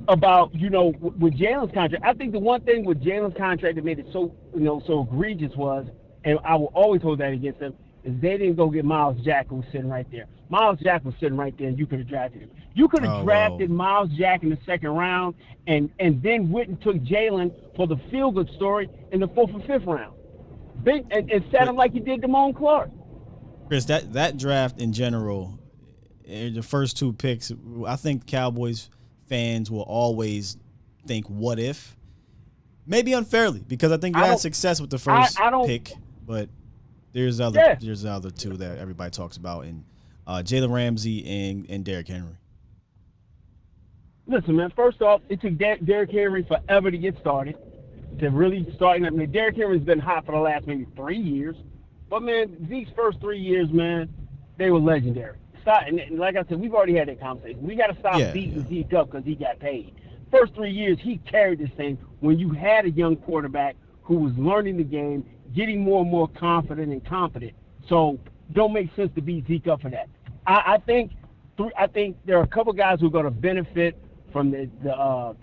About with Jalen's contract. I think the one thing with Jalen's contract that made it so egregious was, and I will always hold that against them, is they didn't go get Miles Jack, who was sitting right there. Miles Jack was sitting right there, and you could have drafted him. You could have drafted Miles Jack in the 2nd round, and then went and took Jalen for the feel-good story in the 4th or 5th round. And set him like you did Damone Clark. Chris, that draft in general, the first 2 picks, I think Cowboys fans will always think, what if? Maybe unfairly, because I think you had success with the first pick, but there's the other 2 that everybody talks about, and Jalen Ramsey and Derrick Henry. Listen, man, first off, it took Derrick Henry forever to get started, to really start. I mean, Derrick Henry's been hot for the last maybe 3 years, but, man, these first 3 years, man, they were legendary. And like I said, we've already had that conversation. We got to stop beating Zeke up because he got paid. First 3 years, he carried this thing when you had a young quarterback who was learning the game, getting more and more confident and competent. So don't make sense to beat Zeke up for that. I think there are a couple guys who are going to benefit from the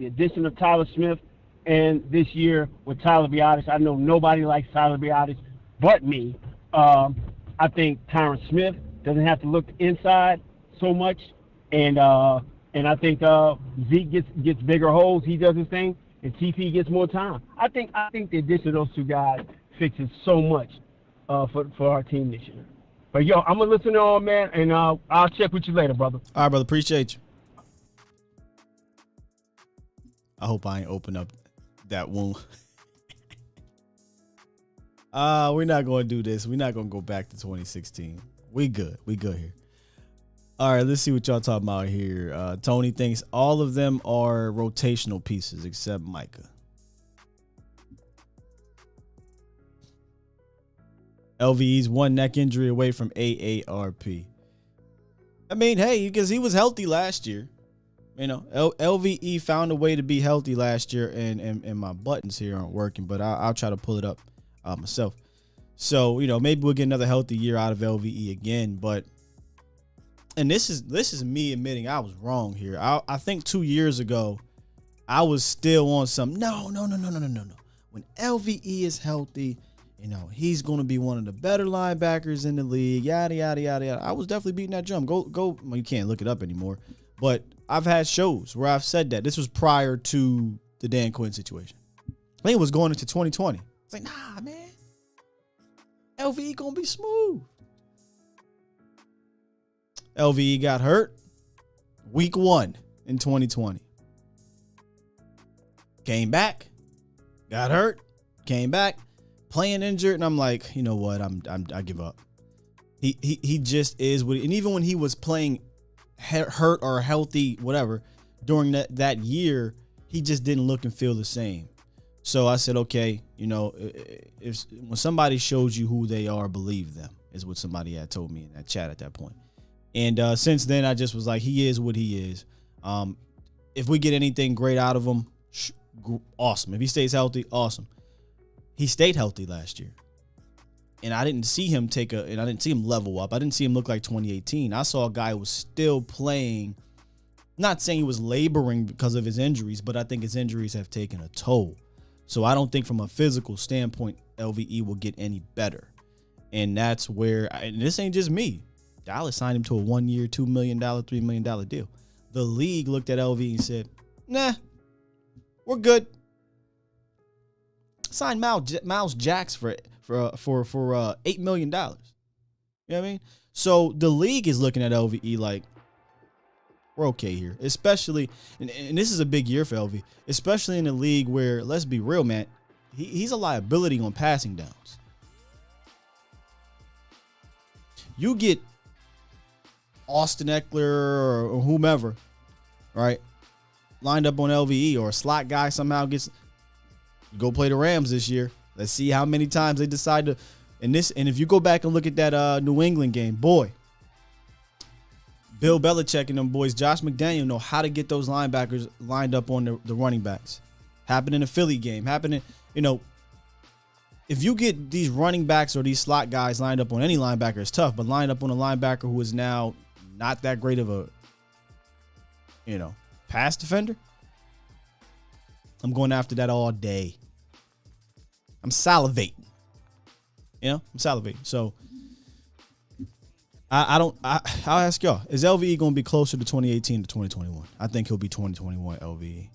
addition of Tyler Smith, and this year with Tyler Biotis. I know nobody likes Tyler Biotis but me. I think Tyron Smith doesn't have to look inside so much, and I think Zeke gets bigger holes. He does his thing, and TP gets more time. I think the addition of those two guys fixes so much for our team this year. But yo, I'm gonna listen on, man, and I'll check with you later, brother. All right, brother. Appreciate you. I hope I ain't open up that wound. We're not going to do this. We're not going to go back to 2016. We good. We good here. All right, let's see what y'all talking about here. Tony thinks all of them are rotational pieces except Micah. LVE's one neck injury away from AARP. I mean, hey, because he was healthy last year. You know, LVE found a way to be healthy last year, and my buttons here aren't working, but I'll try to pull it up myself. So, you know, maybe we'll get another healthy year out of LVE again. But, and this is me admitting I was wrong here. I think 2 years ago, I was still on some no. When LVE is healthy, you know, he's going to be one of the better linebackers in the league. Yada yada yada yada. I was definitely beating that drum. Go. Well, you can't look it up anymore, but I've had shows where I've said that. This was prior to the Dan Quinn situation. I think it was going into 2020. It's like, nah, man. LVE gonna be smooth. LVE got hurt week 1 in 2020. Came back, got hurt, came back, playing injured, and I'm like, you know what? I give up. He just is what. And even when he was playing hurt or healthy, whatever, during that year, he just didn't look and feel the same. So I said, okay, you know, when somebody shows you who they are, believe them, is what somebody had told me in that chat at that point. And since then, I just was like, he is what he is. If we get anything great out of him, awesome. If he stays healthy, awesome. He stayed healthy last year. And I didn't see him and I didn't see him level up. I didn't see him look like 2018. I saw a guy who was still playing, not saying he was laboring because of his injuries, but I think his injuries have taken a toll. So I don't think from a physical standpoint, LVE will get any better. And that's where, and this ain't just me. Dallas signed him to a 1-year, $2 million, $3 million deal. The league looked at LVE and said, nah, we're good. Signed Miles Jacks for $8 million. You know what I mean? So the league is looking at LVE like, we're okay here. Especially, and this is a big year for LV, especially in a league where, let's be real, man, he's a liability on passing downs. You get Austin Eckler or whomever, right, lined up on LVE, or a slot guy somehow gets, go play the Rams this year. Let's see how many times they decide to. And if you go back and look at that New England game, boy, Bill Belichick and them boys, Josh McDaniel, know how to get those linebackers lined up on the running backs. Happened in the Philly game. Happened in, if you get these running backs or these slot guys lined up on any linebacker, it's tough. But lined up on a linebacker who is now not that great of a, pass defender, I'm going after that all day. I'm salivating. I'm salivating. So I'll ask y'all, is LVE going to be closer to 2018 to 2021? I think he'll be 2021 LVE.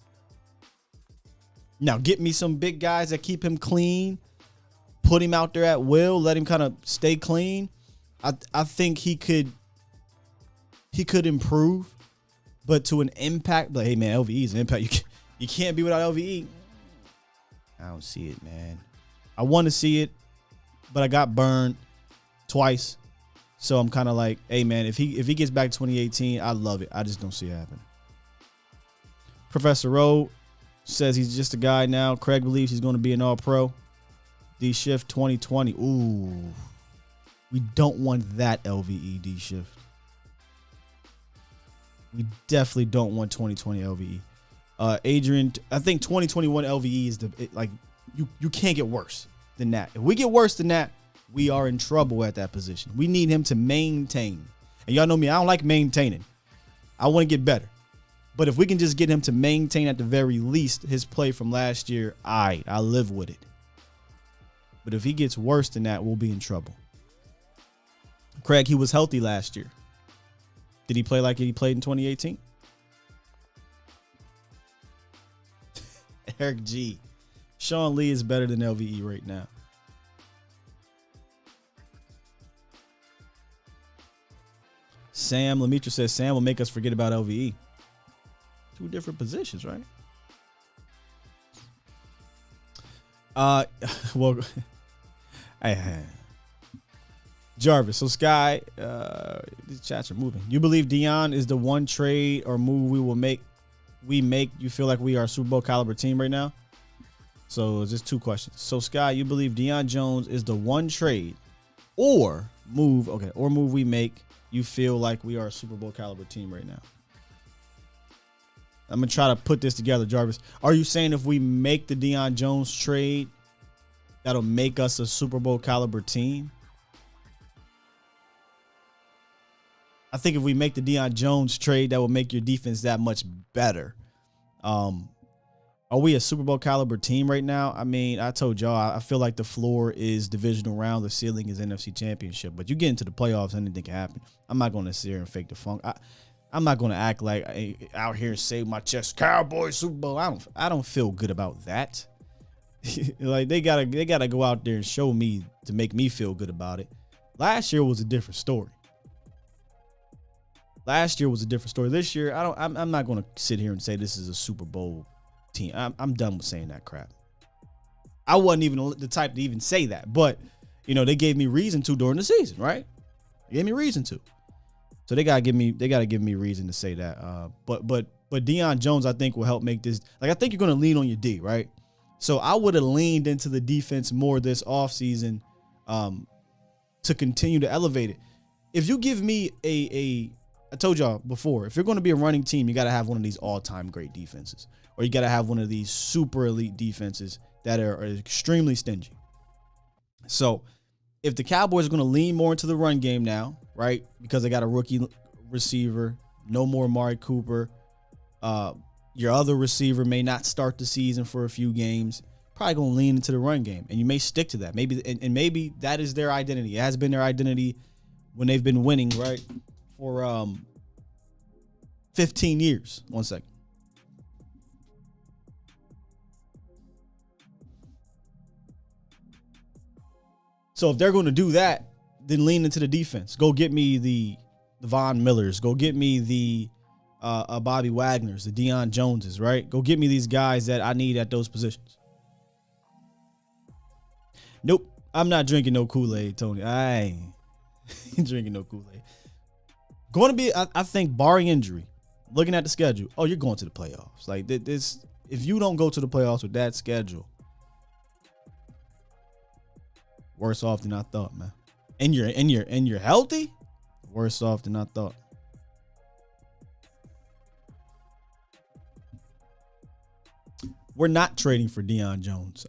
Now, get me some big guys that keep him clean, put him out there at will, let him kind of stay clean. I think he could improve, but to an impact, like, hey, man, LVE is an impact. You can't be without LVE. I don't see it, man. I want to see it, but I got burned twice. So I'm kind of like, hey, man, if he gets back to 2018, I love it. I just don't see it happen. Professor Rowe says he's just a guy now. Craig believes he's going to be an all-pro. D-Shift 2020. Ooh. We don't want that LVE D-Shift. We definitely don't want 2020 LVE. Adrian, I think 2021 LVE is you can't get worse than that. If we get worse than that, we are in trouble at that position. We need him to maintain. And y'all know me, I don't like maintaining. I want to get better. But if we can just get him to maintain at the very least his play from last year, I'll live with it. But if he gets worse than that, we'll be in trouble. Craig, he was healthy last year. Did he play like he played in 2018? Eric G. Sean Lee is better than LVE right now. Sam Lemitra says Sam will make us forget about LVE. Two different positions, right? Well, Jarvis. So Sky, these chats are moving. You believe Deion is the one trade or move we make you feel like we are a Super Bowl caliber team right now? So it's just two questions. So Sky, you believe Deion Jones is the one trade or move we make you feel like we are a Super Bowl caliber team right now? I'm going to try to put this together, Jarvis. Are you saying if we make the Deion Jones trade, that'll make us a Super Bowl caliber team? I think if we make the Deion Jones trade, that will make your defense that much better. Are we a Super Bowl caliber team right now? I mean, I told y'all, I feel like the floor is divisional round. The ceiling is NFC Championship. But you get into the playoffs, anything can happen. I'm not going to sit here and fake the funk. I'm not going to act like out here and say my chest, Cowboys, Super Bowl. I don't feel good about that. Like they gotta go out there and show me to make me feel good about it. Last year was a different story. This year, I'm not going to sit here and say this is a Super Bowl team. I'm done with saying that crap. I wasn't even the type to even say that, but they gave me reason to during the season, right? They gave me reason to. So they gotta give me reason to say that. But Deion Jones, I think, will help make this. Like, I think you're gonna lean on your D, right? So I would have leaned into the defense more this offseason to continue to elevate it. If you give me I told y'all before, if you're going to be a running team, you got to have one of these all-time great defenses, or you got to have one of these super elite defenses that are extremely stingy. So if the Cowboys are going to lean more into the run game now, right, because they got a rookie receiver, no more Amari Cooper, your other receiver may not start the season for a few games, probably going to lean into the run game, and you may stick to that. Maybe and maybe that is their identity. It has been their identity when they've been winning, right? For 15 years. 1 second. So if they're going to do that, then lean into the defense. Go get me the Von Millers. Go get me the Bobby Wagners, the Deion Joneses, right? Go get me these guys that I need at those positions. Nope. I'm not drinking no Kool-Aid, Tony. I ain't drinking no Kool-Aid. Going to be, I think, barring injury, looking at the schedule, you're going to the playoffs. Like this, if you don't go to the playoffs with that schedule, worse off than I thought, man. And you're healthy, worse off than I thought. We're not trading for Deion Jones.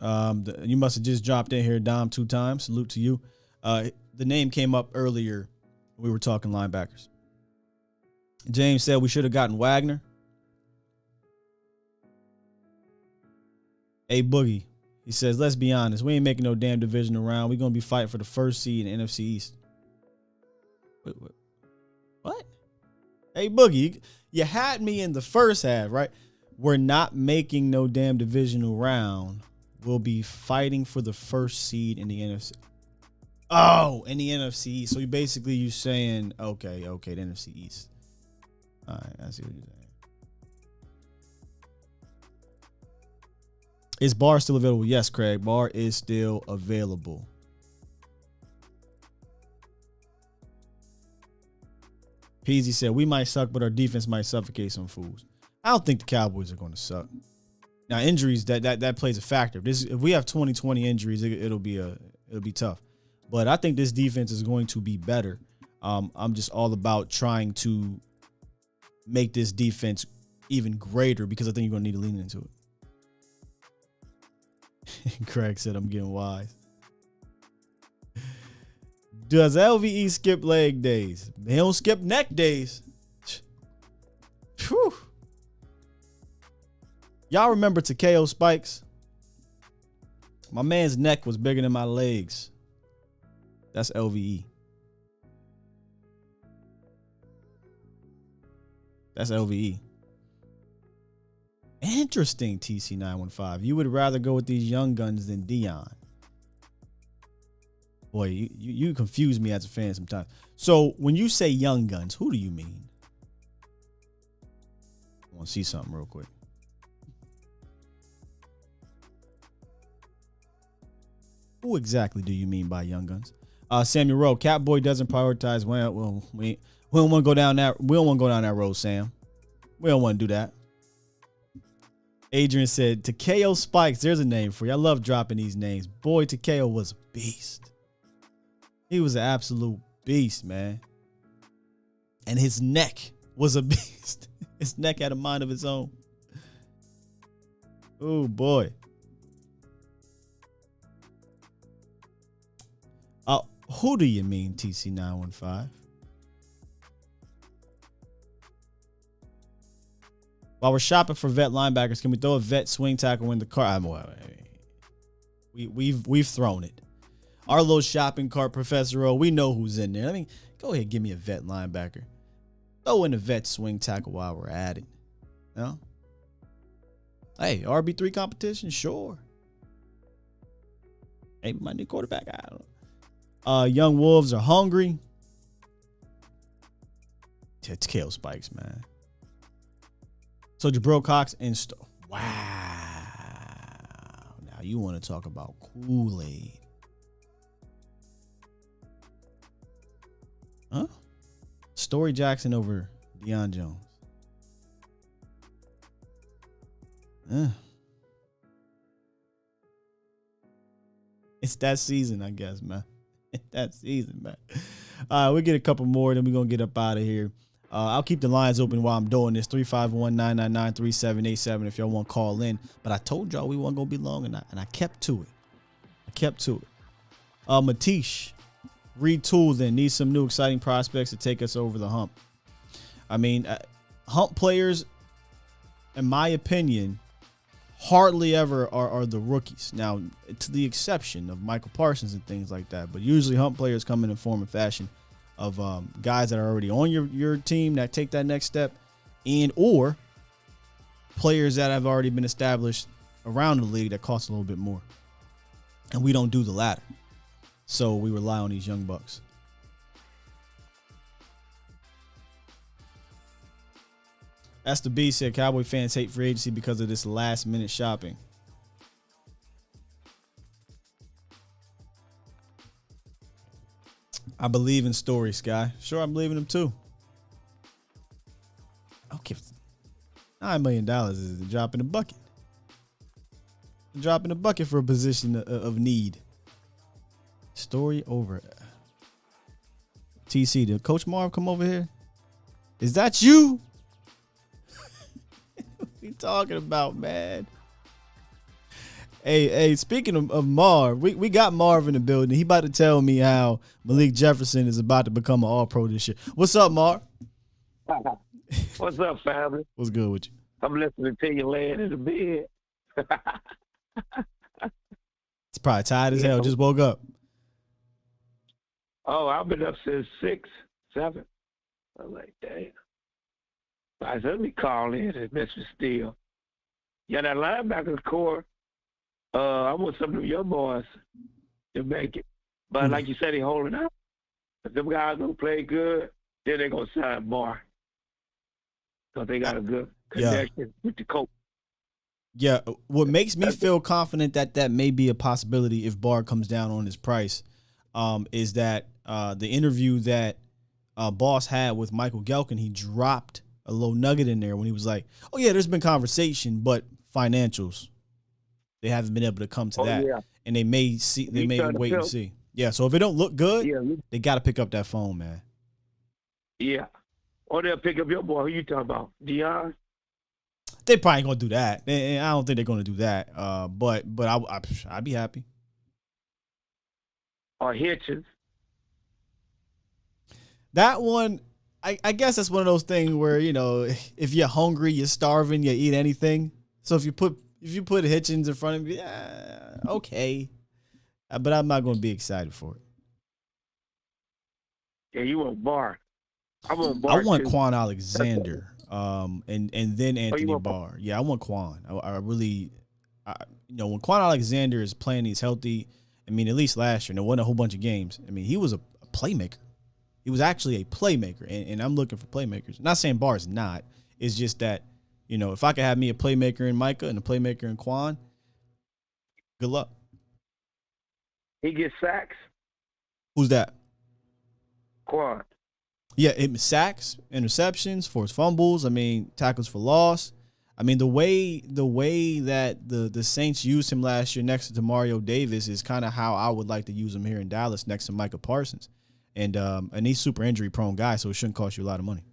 You must have just dropped in here, Dom, 2 times. Salute to you. The name came up earlier. We were talking linebackers. James said we should have gotten Wagner. Hey, Boogie. He says, let's be honest. We ain't making no damn divisional round. We're going to be fighting for the first seed in the NFC East. Wait, what? Hey, Boogie, you had me in the first half, right? We're not making no damn divisional round. We'll be fighting for the first seed in the NFC. Oh, in the NFC East. So you saying, okay, the NFC East. All right, I see what you're saying. Is Barr still available? Yes, Craig. Barr is still available. Peasy said, we might suck, but our defense might suffocate some fools. I don't think the Cowboys are going to suck. Now, injuries, that plays a factor. If we have 2020 injuries, it'll be tough. But I think this defense is going to be better. I'm just all about trying to make this defense even greater because I think you're going to need to lean into it. Craig said I'm getting wise. Does LVE skip leg days? They don't skip neck days. Whew. Y'all remember Takeo Spikes? My man's neck was bigger than my legs. That's LVE. That's LVE. Interesting, TC915. You would rather go with these young guns than Dion. Boy, you confuse me as a fan sometimes. So when you say young guns, who do you mean? I want to see something real quick. Who exactly do you mean by young guns? Samuel Rowe, Catboy doesn't prioritize. Well, we don't want to go down that. We don't want to go down that road, Sam. We don't want to do that. Adrian said, Takeo Spikes. There's a name for you. I love dropping these names. Boy, Takeo was a beast. He was an absolute beast, man. And his neck was a beast. His neck had a mind of its own. Oh, boy. Who do you mean, TC915? While we're shopping for vet linebackers, can we throw a vet swing tackle in the car? We've thrown it. Our little shopping cart, Professor O, we know who's in there. I mean, go ahead, give me a vet linebacker. Throw in a vet swing tackle while we're at it. You know? Hey, RB3 competition, sure. Maybe my new quarterback. I don't know. Young Wolves are hungry. It's Kale Spikes, man. So Jabril Cox and wow. Now you want to talk about Kool-Aid. Huh? Story Jackson over Deion Jones. It's that season, I guess, man. That season, man. We'll get a couple more, then we're going to get up out of here. I'll keep the lines open while I'm doing this. 351-999-3787 if y'all want to call in. But I told y'all we weren't going to be long, and I kept to it. Matish, retools and needs some new exciting prospects to take us over the hump. I mean, hump players, in my opinion, hardly ever are the rookies. Now, to the exception of Michael Parsons and things like that. But usually hump players come in a form and fashion of guys that are already on your team that take that next step, and or players that have already been established around the league that cost a little bit more. And we don't do the latter. So we rely on these young bucks. That's the B said Cowboy fans hate free agency because of this last minute shopping. I believe in stories, Sky. Sure, I believe in them too. I'll give $9 million is a drop in the bucket. A drop in the bucket for a position of need. Story over. TC, did Coach Marv come over here? Is that you? What are you talking about, man? Hey, speaking of Marv, we got Marv in the building. He about to tell me how Malik Jefferson is about to become an all-pro this year. What's up, Marv? What's up, family? What's good with you? I'm listening to you laying in the bed. It's probably tired as hell. Just woke up. Oh, I've been up since 6, 7. I'm like, damn. I said, let me call in and Mr. Steele. Yeah, that linebacker core, I want some of them young boys to make it. But like you said, they holding out. If them guys don't play good, then they're going to sign Barr. So they got a good connection with the coach. Yeah, what makes me feel confident that may be a possibility if Barr comes down on his price is that the interview that Boss had with Michael Gelkin, he dropped a little nugget in there when he was like, oh, yeah, there's been conversation, but financials, they haven't been able to come to that. Yeah. And they may wait and see. Yeah, so if it don't look good, they got to pick up that phone, man. Yeah. Or they'll pick up your boy. Who you talking about? Dion? They probably ain't gonna do that. And I don't think they're gonna do that. But I'd be happy. Or Hitchens. That one, I guess that's one of those things where, you know, if you're hungry, you're starving, you eat anything. So if you put Hitchens in front of me, okay. But I'm not gonna be excited for it. Yeah, you want Barr. I want Quan Alexander. And then Anthony want Barr. Yeah, I want Quan. When Quan Alexander is playing, he's healthy. I mean, at least last year, and it wasn't a whole bunch of games. I mean, he was a playmaker. He was actually a playmaker, and I'm looking for playmakers. I'm not saying Barr's not. It's just that, you know, if I could have me a playmaker in Micah and a playmaker in Quan, good luck. He gets sacks. Who's that? Quan. Yeah, sacks, interceptions, forced fumbles. I mean, tackles for loss. I mean, the way that the Saints used him last year next to Mario Davis is kind of how I would like to use him here in Dallas next to Micah Parsons. And he's super injury prone guy, so it shouldn't cost you a lot of money.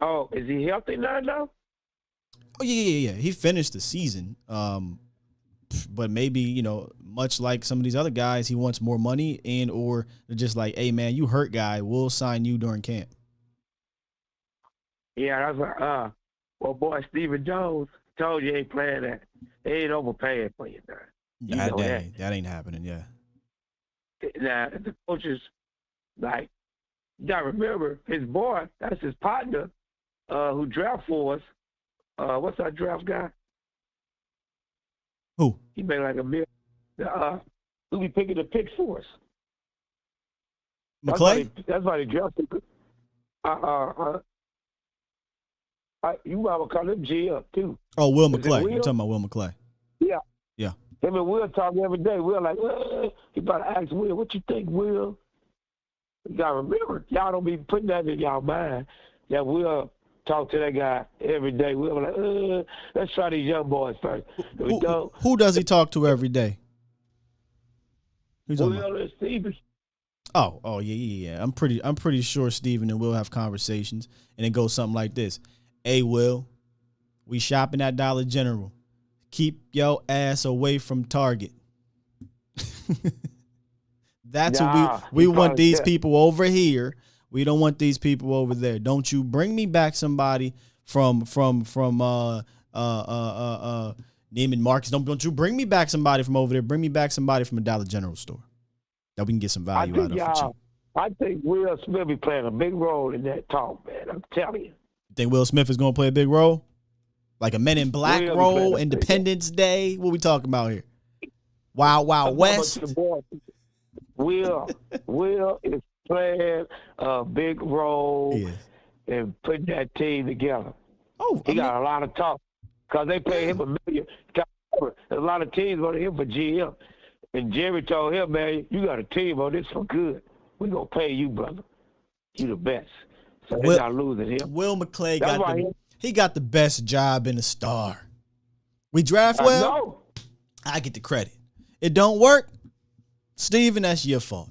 Oh, is he healthy now? Oh yeah. He finished the season. But maybe, you know, much like some of these other guys, he wants more money or they're just like, hey man, you hurt guy, we'll sign you during camp. Yeah, that's like, well, boy, Stephen Jones told you ain't playing that. They ain't overpaying for you now. That ain't happening, yeah. Now, the coaches, like, you got to remember, his boy, that's his partner who draft for us. What's our draft guy? Who? He made like $1 million. Who be picking the picks for us? McClay? That's why they drafted. You might call him GM too. Oh, Will McClay. You're talking about Will McClay. Yeah. Yeah. Him and Will talk every day. Will like, he about to ask Will, what you think, Will? You got to remember, y'all don't be putting that in y'all mind. That Will talk to that guy every day. Will like, let's try these young boys first. Who does he talk to every day? Will and Steven. Oh, yeah. I'm pretty sure Steven and Will have conversations, and it goes something like this. Hey, Will, we shopping at Dollar General. Keep your ass away from Target. That's what we want these people over here. We don't want these people over there. Don't you bring me back somebody from Neiman Marcus. Don't you bring me back somebody from over there. Bring me back somebody from a Dollar General store that we can get some value out of for cheap. I think Will Smith be playing a big role in that talk, man. I'm telling you. Think Will Smith is going to play a big role? Like a Men in Black role, Independence Day? What we talking about here? Wild Wild West? Will is playing a big role in putting that team together. Oh, he got a lot of talk because they pay him $1 million. A lot of teams want him for GM. And Jerry told him, man, you got a team on this for good. We're going to pay you, brother. You the best. So they're not losing him. Will McClay got the best job in the Star. We draft well. I get the credit. It don't work, Steven, that's your fault.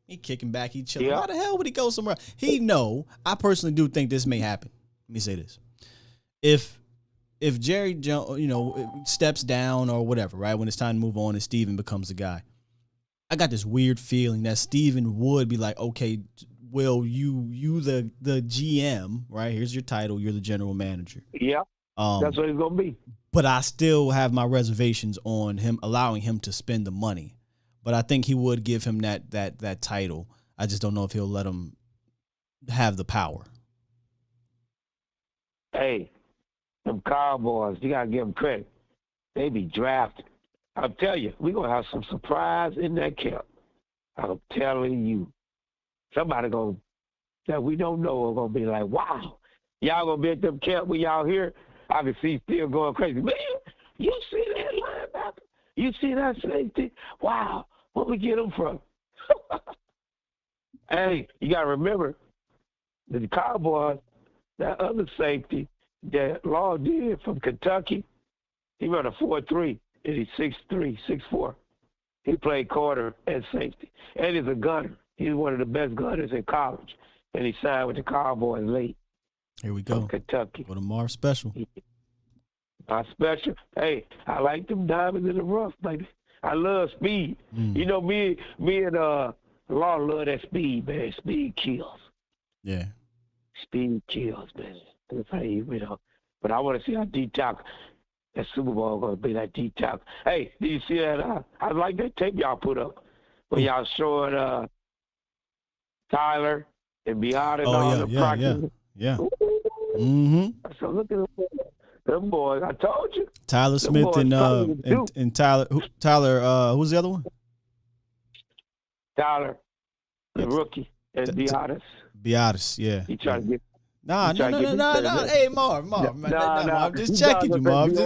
He kicking back, he chilling. Why the hell would he go somewhere? I personally do think this may happen. Let me say this. If Jerry Jones, steps down or whatever, right, when it's time to move on and Steven becomes the guy, I got this weird feeling that Steven would be like, okay, Will, you the GM, right? Here's your title. You're the general manager. Yeah, that's what he's going to be. But I still have my reservations on him allowing him to spend the money. But I think he would give him that title. I just don't know if he'll let him have the power. Hey, them Cowboys, you got to give them credit. They be drafted. I'll tell you, we're going to have some surprise in that camp. I'm telling you. Somebody that we don't know are going to be like, wow, y'all going to be at them camp when y'all here. I can see still going crazy. Man, you see that linebacker? You see that safety? Wow, where we get them from? Hey, you got to remember, the Cowboys, that other safety that Law did from Kentucky, he run a 4.3, and he's 6'3", 6'4". He played corner and safety, and he's a gunner. He's one of the best gunners in college, and he signed with the Cowboys late. Here we go. From Kentucky. For the Marv special. My special. Hey, I like them diamonds in the rough, baby. I love speed. You know, me and Law love that speed, man. Speed kills. Yeah. Speed kills, man. That's how you know. But I want to see how D-Talk, that Super Bowl going to be that D-Talk. Hey, did you see that? I like that tape y'all put up when y'all showing Tyler and Beyond and all the practice. Yeah. So look at them boys. I told you. Tyler Smith and Tyler. Who's the other one? Tyler, the rookie, and Biotis, yeah. He trying to get. Nah. Hey, Marv, man. I'm just checking you, Marv. You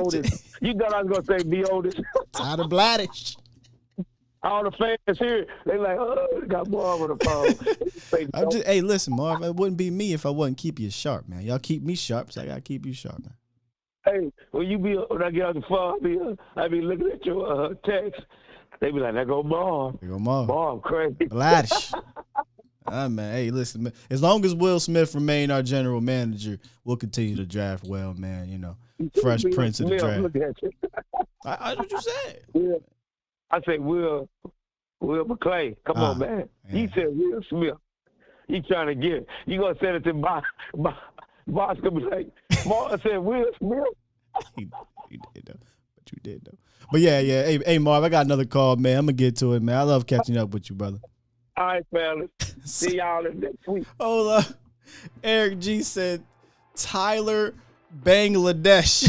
thought I was gonna say Biotis. Tyler Bladdish. All the fans here, they like, oh, they got Marv on the phone. Hey, listen, Marv, it wouldn't be me if I wasn't keep you sharp, man. Y'all keep me sharp, so I gotta keep you sharp, man. Hey, when I get on the phone, I be looking at your text. They be like, there go Marv. There go Marv. Marv crazy. Bladdish. Man. Hey, listen, man. As long as Will Smith remain our general manager, we'll continue to draft well, man. You know, Fresh Prince of the draft. Look at you. That's what you said. Will. I said Will McClay. Come on, man. Yeah. He said Will Smith. He trying to get it. You gonna send it to Boss gonna be like, Marv said Will Smith. He did though. But you did though. But yeah. Hey, Marv, I got another call, man. I'm gonna get to it, man. I love catching up with you, brother. All right, fellas. See y'all next week. Hold up. Eric G said Tyler Bangladesh.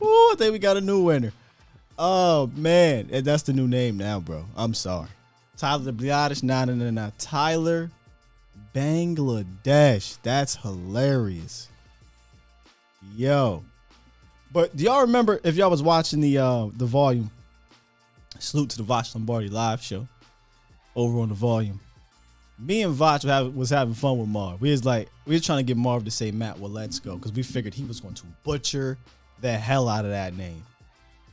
Ooh, I think we got a new winner. Oh, man. That's the new name now, bro. I'm sorry. Tyler Biotis. Nah. Tyler Bangladesh. That's hilarious. Yo. But do y'all remember, if y'all was watching the Volume, salute to the Voch Lombardi live show over on the Volume. Me and Voch was having fun with Marv. We was trying to get Marv to say Matt, well, let's go, because we figured he was going to butcher the hell out of that name.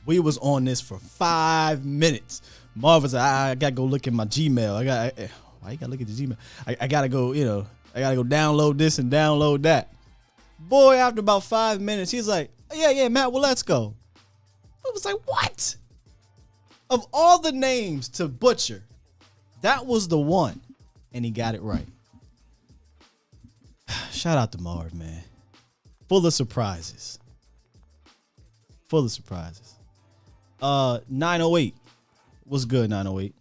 We was on this for 5 minutes. Marv was like, I gotta go look at my Gmail. Why you gotta look at the Gmail? I gotta go, I gotta go download this and download that. Boy, after about 5 minutes, he's like, yeah, Matt, well, let's go. I was like, what? Of all the names to butcher, that was the one. And he got it right. Shout out to Marv, man. Full of surprises. 908. What's good, 908?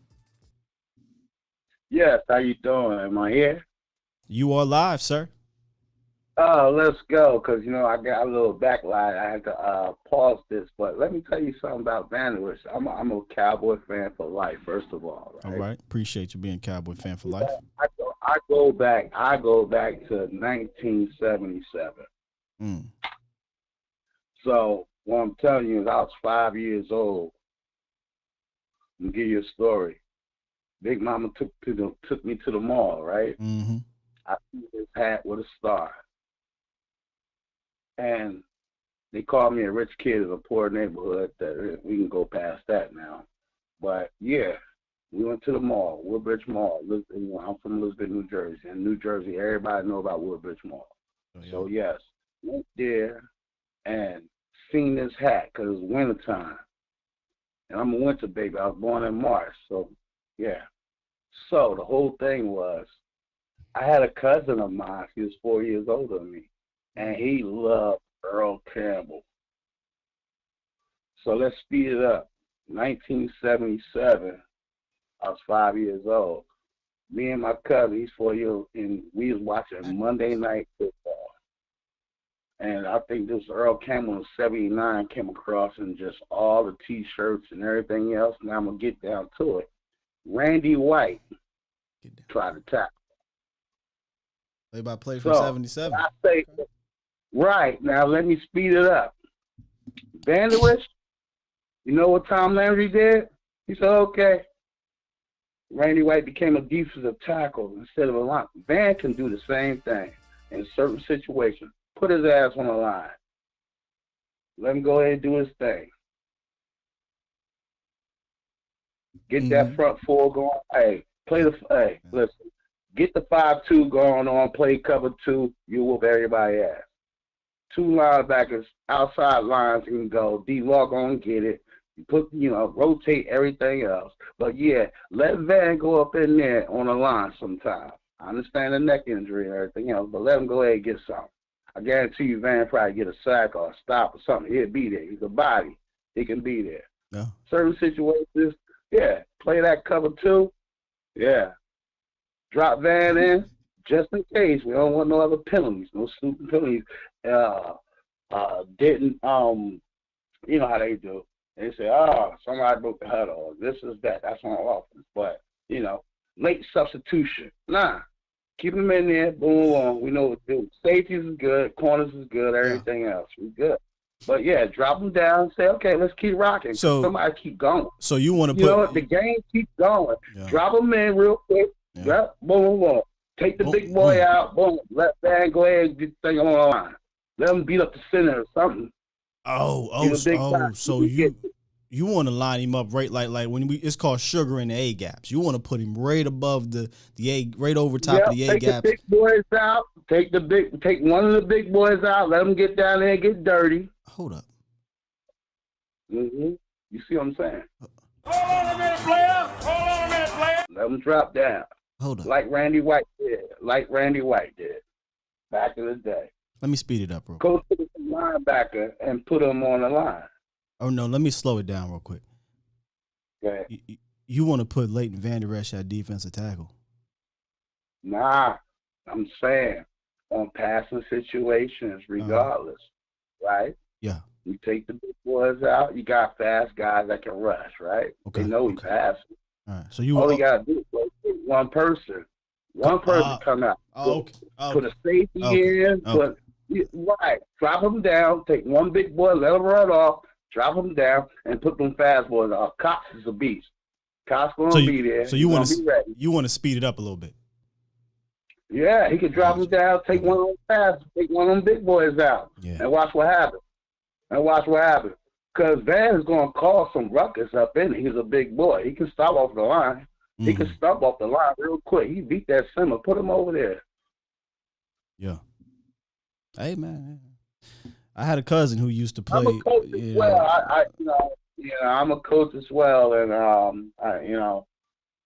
Yes, how you doing? Am I here? You are live, sir. Oh, let's go, because, I got a little backlight. I had to pause this, but let me tell you something about Vanderbilt. I'm a Cowboy fan for life, first of all. Right? All right. Appreciate you being a Cowboy fan for life. I go back to 1977. So what I'm telling you is I was 5 years old. I'll give you a story. Big Mama took me to the mall, right? Mm-hmm. I see this hat with a star. And they called me a rich kid in a poor neighborhood. That we can go past that now. But, yeah, we went to the mall, Woodbridge Mall. I'm from Elizabeth, New Jersey. In New Jersey, everybody know about Woodbridge Mall. Oh, yeah. So, yes, went there and seen this hat because it was wintertime. And I'm a winter baby. I was born in March. So, yeah. So the whole thing was I had a cousin of mine. He was 4 years older than me. And he loved Earl Campbell. So let's speed it up. 1977, I was 5 years old. Me and my cousin, he's 4 years old, and we was watching Monday Night Football. And I think this Earl Campbell in 79 came across and just all the T-shirts and everything else. Now I'm going to get down to it. Randy White tried to tackle. Play-by-play from 77. I say, right. Now let me speed it up. Vanderbilt, you know what Tom Landry did? He said, okay. Randy White became a defensive tackle instead of a line. Van can do the same thing in certain situations. Put his ass on the line. Let him go ahead and do his thing. Get that front four going. Hey, listen. Get the 5-2 going on, play cover 2, you whoop everybody ass. 2 linebackers, outside lines can go. D-Law gonna get it. You rotate everything else. But yeah, let Van go up in there on the line sometime. I understand the neck injury and everything else, but let him go ahead and get something. I guarantee you Van probably get a sack or a stop or something. He'll be there. He's a body. He can be there. Yeah. Certain situations, yeah, play that cover 2. Yeah. Drop Van in just in case. We don't want no other penalties, no stupid penalties. Didn't you know how they do? They say, somebody broke the huddle. This is that. That's on offense. But late substitution. Nah, keep them in there. Boom, boom. We know what to do. Safeties is good. Corners is good. Everything else, we good. But yeah, drop them down and say, okay, let's keep rocking. So somebody keep going. So you want to put? You know what? The game keeps going. Yeah. Drop them in real quick. Yeah. Boom, boom. Take the big boy out. Boom. Let Van go ahead and get the thing on the line. Let him beat up the center or something. So you want to line him up right like when it's called sugar in the A gaps. You want to put him right above the A, right over top of the A gaps. Take the big boys out. Take one of the big boys out. Let them get down there and get dirty. Hold up. You see what I'm saying? Hold on a minute, player. Let them drop down. Hold up. Like Randy White did back in the day. Let me speed it up real quick. Go to the linebacker and put him on the line. Oh, no, let me slow it down real quick. Go ahead. You want to put Leighton Vander Esch at defensive tackle? Nah, I'm saying on passing situations regardless, right? Yeah. You take the big boys out, you got fast guys that can rush, right? Okay. They know he's passing. All right. So all you got to do is one person. One person come out. Put a safety in. Right. Drop them down. Take one big boy, let him run off. Drop them down and put them fast boys off. Cox is a beast. Cox going to be there. So you want to speed it up a little bit. Yeah, he can drop them down, take one of them fast, take one of them big boys out, and watch what happens. Because Van is going to cause some ruckus up in it. He's a big boy. He can stop off the line. Mm-hmm. He can stop off the line real quick. He beat that center. Put him over there. Yeah. Hey, man. I had a cousin who used to play. I'm a coach as well. I'm a coach as well, and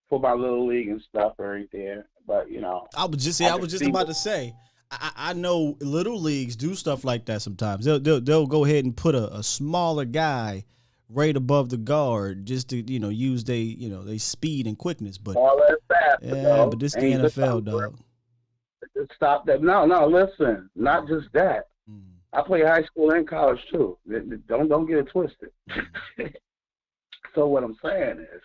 for my little league and stuff right there. But I was just about to say, I know little leagues do stuff like that sometimes. They'll go ahead and put a smaller guy right above the guard just to use they speed and quickness. But all that fast, but this the NFL, dog. Stop that! No, listen, not just that. I play high school and college too. Don't get it twisted. So what I'm saying is,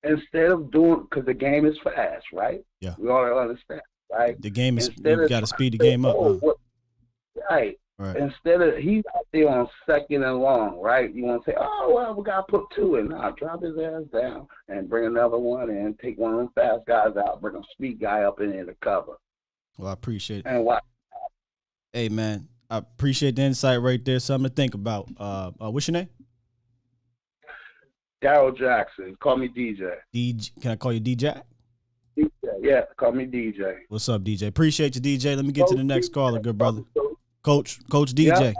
instead of doing, because the game is fast, right? Yeah. We all understand, right? The game is, you got to speed the game up. Right. Instead of, he's out there on second and long, right? You want to say, we got to put 2 in. Now, drop his ass down and bring another one in, take one of them fast guys out, bring a speed guy up in there to cover. Well, I appreciate it. And what? Hey, man, I appreciate the insight right there. Something to think about. What's your name? Daryl Jackson. Call me DJ. Can I call you DJ? DJ, yeah. Call me DJ. What's up, DJ? Appreciate you, DJ. Let me get to the next caller, good brother. Coach DJ. Yeah.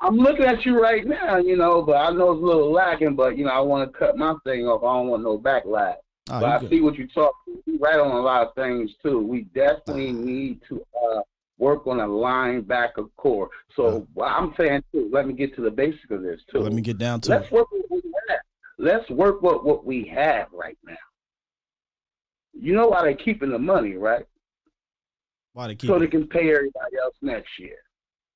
I'm looking at you right now, but I know it's a little lacking, but, I want to cut my thing off. I don't want no backlash. But I see what you're talking. You're right on a lot of things, too. We definitely need to work on a linebacker core. So I'm saying, too, let me get to the basics of this, too. Let me get down to Let's work with what we have. Let's work with what we have right now. You know why they're keeping the money, right? Why they keep so they can pay everybody else next year.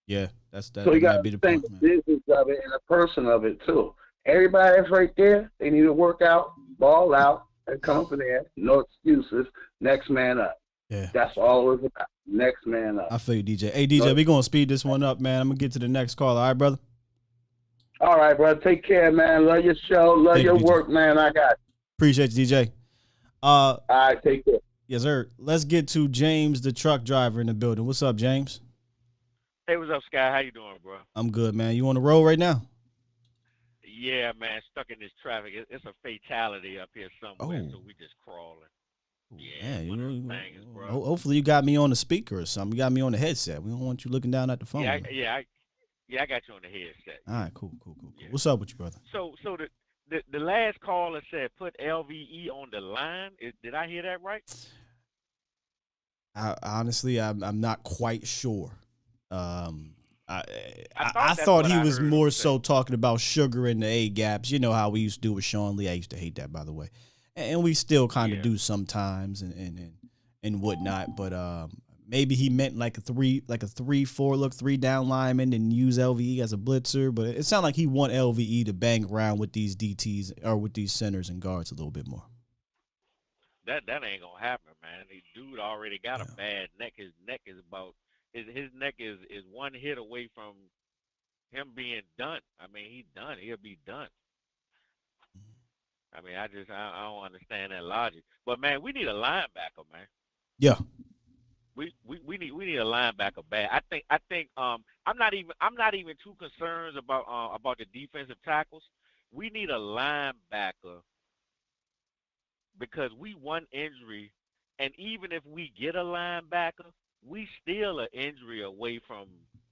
Yeah, that so you got to think the business of it and the person of it, too. Everybody that's right there, they need to work out, ball out, and come up in there. No excuses. Next man up. Yeah. That's all it's about. Next man up. I feel you, DJ. Hey, DJ, we're going to speed this one up, man. I'm going to get to the next caller. All right, brother? All right, brother. Take care, man. Love your show. Love your work, man. I got you. Appreciate you, DJ. All right, take care. Yes, sir. Let's get to James, the truck driver in the building. What's up, James? Hey, what's up, Sky? How you doing, bro? I'm good, man. You on the road right now? Yeah, man. Stuck in this traffic. It's a fatality up here somewhere, so we just crawling. Yeah, man, one of them things, bro. hopefully you got me on the speaker or something. You got me on the headset. We don't want you looking down at the phone. Yeah, I got you on the headset. All right, cool. Yeah. What's up with you, brother? So the last caller said put LVE on the line. Did I hear that right? Honestly, I'm not quite sure. I that's thought what he I was heard more him so say. talking about sugar in the A gaps. You know how we used to do with Sean Lee. I used to hate that, by the way, and we still kind of Yeah. do sometimes and whatnot. But maybe he meant like a 3-4 look, 3 down lineman, and use LVE as a blitzer. But it sounded like he want LVE to bang around with these DTs or with these centers and guards a little bit more. That ain't gonna happen, man. The dude already got a bad neck. His neck is about his neck is one hit away from him being done. I mean, he's done. He'll be done. I mean, I don't understand that logic. But man, we need a linebacker, man. Yeah. We need a linebacker bad. I think I'm not even too concerned about the defensive tackles. We need a linebacker because we one injury, and even if we get a linebacker, we still an injury away from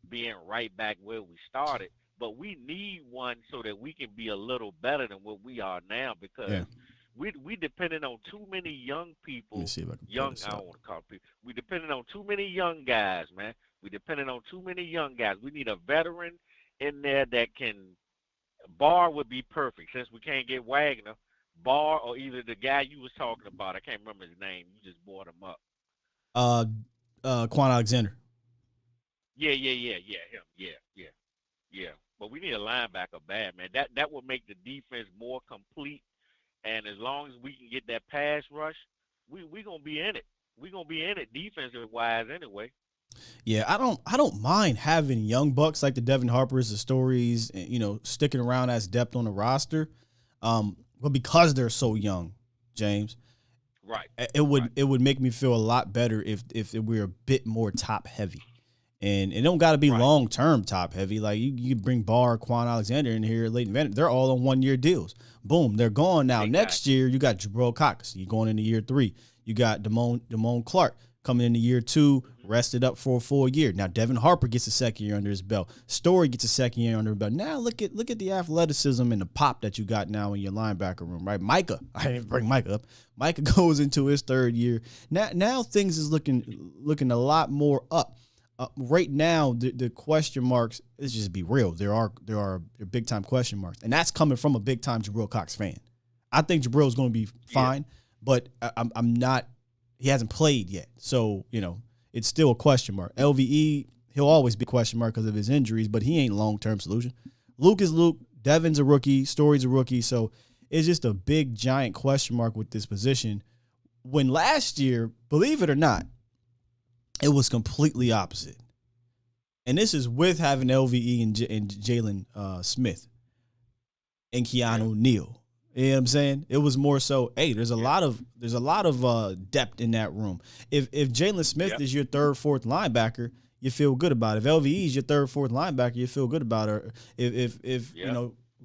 being right back where we started. But we need one so that we can be a little better than what we are now because we depending on too many young people. Let me see if I can Young, I don't want to call people. We depending on too many young guys, man. We depending on too many young guys. We need a veteran in there that can. Barr would be perfect since we can't get Wagner. Barr or either the guy you was talking about. I can't remember his name. You just brought him up. Quan Alexander. Yeah, him. Yeah. But we need a linebacker bad, man. That would make the defense more complete. And as long as we can get that pass rush, we gonna be in it. We gonna be in it defensive wise anyway. Yeah, I don't mind having young bucks like the Devin Harpers, the Stories, sticking around as depth on the roster. But because they're so young, James, right, it would make me feel a lot better if we're a bit more top heavy, and it don't got to be long term top heavy. Like you bring Barr, Quan Alexander in here, Leighton Vander, they're all on 1 year deals. Boom, they're gone now. Exactly. Next year you got Jabril Cox. You're going into year 3. You got Damone Clark coming into year 2, rested up for a full year. Now Devin Harper gets a second year under his belt. Story gets a second year under his belt. Now look at the athleticism and the pop that you got now in your linebacker room, right? Micah, I didn't bring Micah up. Micah goes into his 3rd year. Now things is looking a lot more up. Right now, the question marks. Let's just be real. There are big time question marks, and that's coming from a big time Jabril Cox fan. I think Jabril is going to be fine, but I'm not. He hasn't played yet, so it's still a question mark. LVE, he'll always be a question mark because of his injuries, but he ain't long-term solution. Luke is Luke. Devin's a rookie. Story's a rookie. So it's just a big, giant question mark with this position. When last year, believe it or not, it was completely opposite. And this is with having LVE and Jalen Smith and Keanu Neal. You know what I'm saying? It was more so, hey, there's a lot of depth in that room. If Jalen Smith is your 3rd, 4th linebacker, you feel good about it. If LVE is your 3rd, 4th linebacker, you feel good about it. If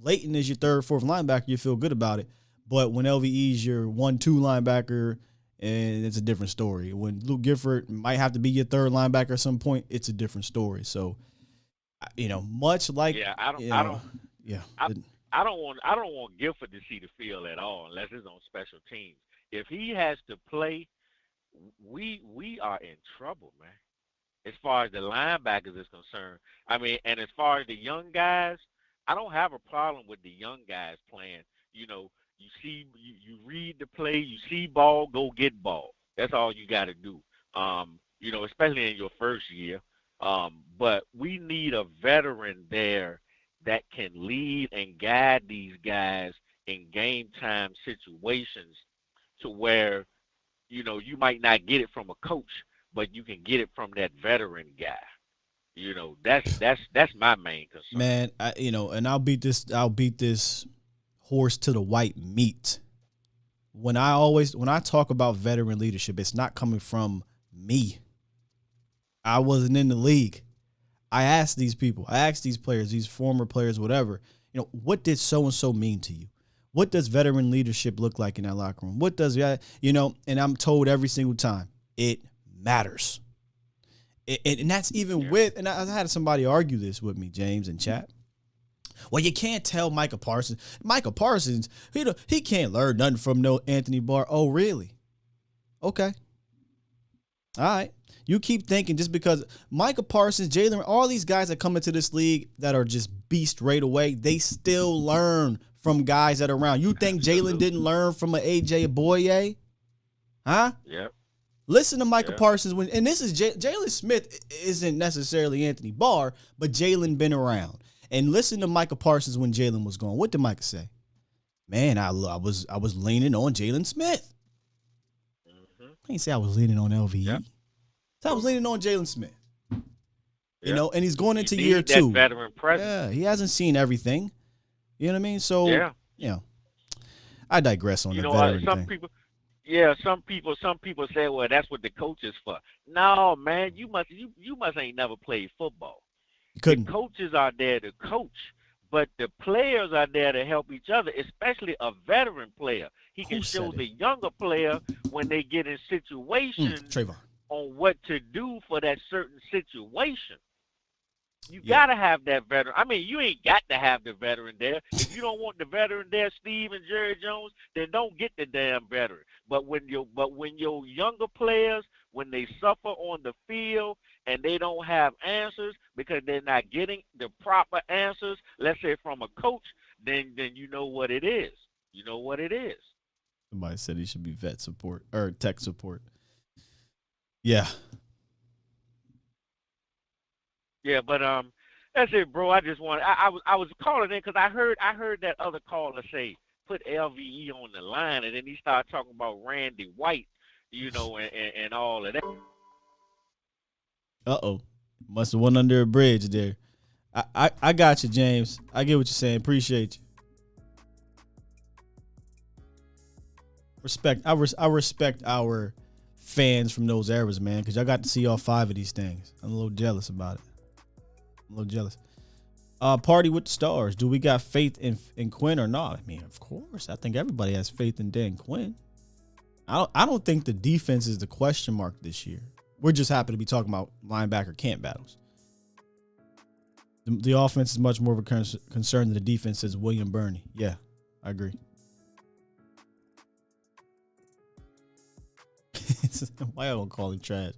Leighton is your 3rd, 4th linebacker, you feel good about it. But when LVE is your 1-2 linebacker, and it's a different story. When Luke Gifford might have to be your 3rd linebacker at some point, it's a different story. So, much like I don't want Gifford to see the field at all unless it's on special teams. If he has to play, we are in trouble, man. As far as the linebackers is concerned, I mean, and as far as the young guys, I don't have a problem with the young guys playing. You see, you read the play, you see ball, go get ball. That's all you got to do. Especially in your first year. But we need a veteran there that can lead and guide these guys in game time situations to where, you might not get it from a coach, but you can get it from that veteran guy. That's my main concern. Man, and I'll beat this horse to the white meat. When I talk about veteran leadership, it's not coming from me. I wasn't in the league. I asked these people, these players, these former players, whatever, what did so-and-so mean to you? What does veteran leadership look like in that locker room? What does, and I'm told every single time, it matters. And that's even with, and I had somebody argue this with me, James, in chat. Well, you can't tell Micah Parsons. Micah Parsons, he can't learn nothing from no Anthony Barr. Oh, really? Okay. All right. You keep thinking just because Micah Parsons, Jalen, all these guys that come into this league that are just beast right away, they still learn from guys that are around. You think Jalen didn't learn from an A.J. Boye? Huh? Yep. Listen to Micah Parsons and this is Jalen Smith isn't necessarily Anthony Barr, but Jalen been around. And listen to Micah Parsons when Jalen was gone. What did Micah say? Man, I was leaning on Jalen Smith. I ain't say I was leaning on LVE. Yep. So I was leaning on Jalen Smith. Yep. And he's going into You year need two. that veteran presence. Yeah, he hasn't seen everything. You know what I mean? So, I digress on the veteran thing. Some people say, well, that's what the coach is for. No, man, you must ain't never played football. Couldn't. The coaches are there to coach, but the players are there to help each other, especially a veteran player. He can show the younger player when they get in situations on what to do for that certain situation. You got to have that veteran. I mean, you ain't got to have the veteran there. If you don't want the veteran there, Steve and Jerry Jones, then don't get the damn veteran. But when your younger players, when they suffer on the field and they don't have answers because they're not getting the proper answers, let's say from a coach, then you know what it is. You know what it is. Somebody said he should be vet support or tech support. Yeah. Yeah, but that's it, bro. I just want I was calling in because I heard that other caller say put LVE on the line, and then he started talking about Randy White, and all of that. Must have went under a bridge there. I got you, James. I get what you're saying. Appreciate you. I respect our fans from those eras, man, because y'all got to see all 5 of these things. I'm a little jealous about it. Party with the stars. Do we got faith in Quinn or not? I mean, of course. I think everybody has faith in Dan Quinn. I don't think the defense is the question mark this year. We're just happy to be talking about linebacker camp battles. The offense is much more of a concern than the defense, says William Burney. Yeah, I agree. Why I don't call him trash?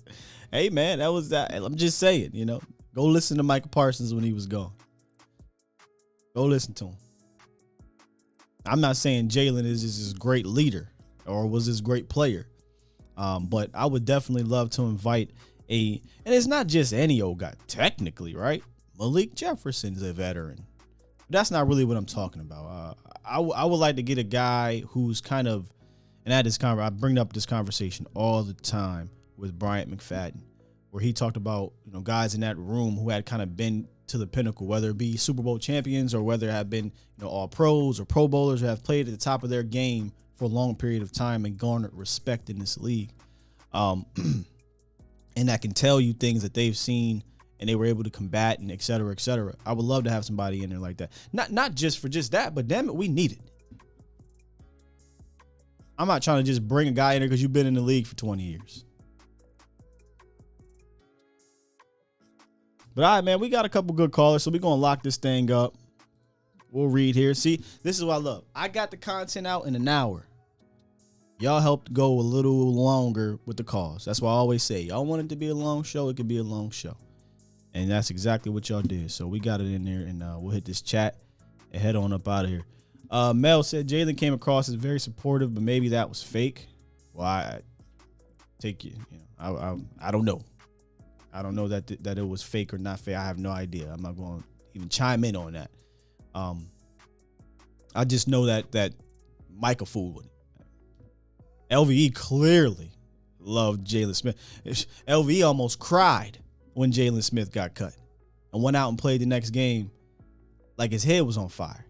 Hey, man, that was that. I'm just saying, go listen to Micah Parsons when he was gone. Go listen to him. I'm not saying Jalen is this great leader or was this great player. But I would definitely love to invite and it's not just any old guy, technically, right? Malik Jefferson's a veteran. That's not really what I'm talking about. I would like to get a guy who's kind of, and I bring up this conversation all the time with Bryant McFadden, where he talked about, guys in that room who had kind of been to the pinnacle, whether it be Super Bowl champions or whether it have been, all pros or pro bowlers who have played at the top of their game for a long period of time and garnered respect in this league. And that can tell you things that they've seen and they were able to combat and et cetera, et cetera. I would love to have somebody in there like that. Not just for just that, but damn it, we need it. I'm not trying to just bring a guy in there because you've been in the league for 20 years. But all right, man, we got a couple good callers, so we're going to lock this thing up. We'll read here. See, this is what I love. I got the content out in an hour. Y'all helped go a little longer with the calls. That's why I always say, y'all want it to be a long show, it could be a long show. And that's exactly what y'all did. So we got it in there, and we'll hit this chat and head on up out of here. Mel said Jalen came across as very supportive, but maybe that was fake. Well, I take you. I don't know. I don't know that it was fake or not fake. I have no idea. I'm not going to even chime in on that. I just know that Micah fooled with it. LVE clearly loved Jalen Smith. LVE almost cried when Jalen Smith got cut and went out and played the next game like his head was on fire.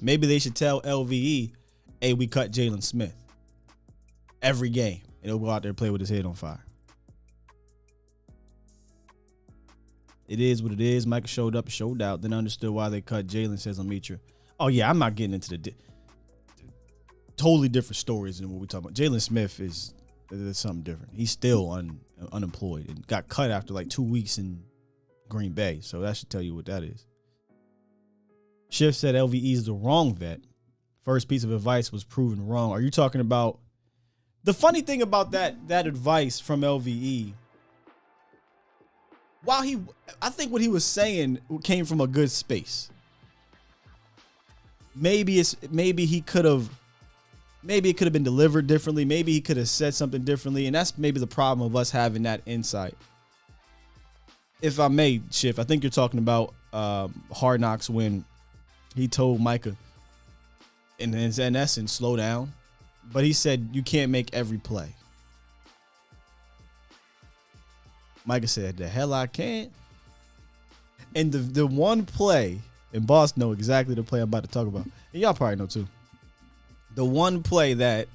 Maybe they should tell LVE, hey, we cut Jalen Smith every game, and he'll go out there and play with his head on fire. It is what it is. Micah showed up, showed out, then understood why they cut Jalen, says Amitra. Oh, yeah, I'm not getting into the totally different stories than what we're talking about. Jalen Smith is something different. He's still unemployed and got cut after like 2 weeks in Green Bay. So that should tell you what that is. Schiff said LVE is the wrong vet. First piece of advice was proven wrong. Are you talking about the funny thing about that advice from LVE? I think what he was saying came from a good space. Maybe it could have been delivered differently. Maybe he could have said something differently. And that's maybe the problem of us having that insight. If I may, Schiff, I think you're talking about Hard Knocks when he told Micah, in essence, slow down. But he said, you can't make every play. Micah said, the hell I can't. And the one play, and Boss know exactly the play I'm about to talk about. And y'all probably know too. The one play that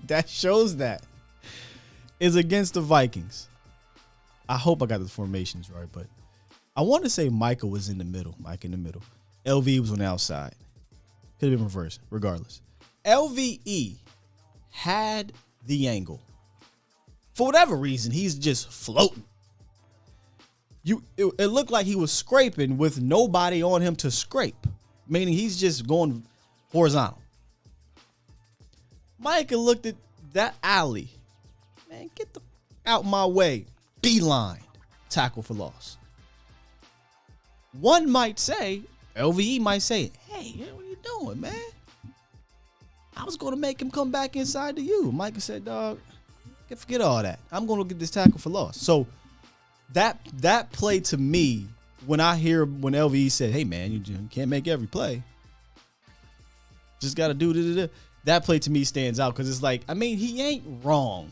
that shows that is against the Vikings. I hope I got the formations right, but I want to say Micah was in the middle. Mike in the middle. LV was on the outside. Could have been reversed, regardless. LVE had the angle. For whatever reason, he's just floating. It looked like he was scraping with nobody on him to scrape, meaning he's just going horizontal. Micah looked at that alley. Man, get the out my way. Beeline. Tackle for loss. One might say, LVE might say, hey, what are you doing, man? I was going to make him come back inside to you. Micah said, dog, forget all that. I'm going to get this tackle for loss. So that play to me, when LVE said, hey, man, you can't make every play. Just got to do that play to me stands out because it's like, I mean, he ain't wrong.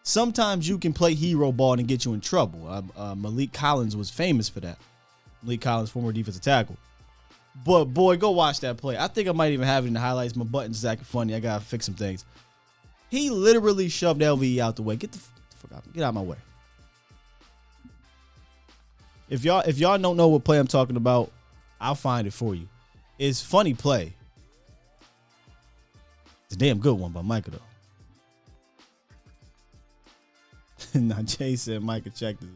Sometimes you can play hero ball and get you in trouble. Malik Collins was famous for that. Malik Collins, former defensive tackle. But, boy, go watch that play. I think I might even have it in the highlights. My button's acting funny. I got to fix some things. He literally shoved LVE out the way. Get out of my way. If y'all don't know what play I'm talking about, I'll find it for you. It's funny play. It's a damn good one by Micah, though. Now, Jay said Micah checked it.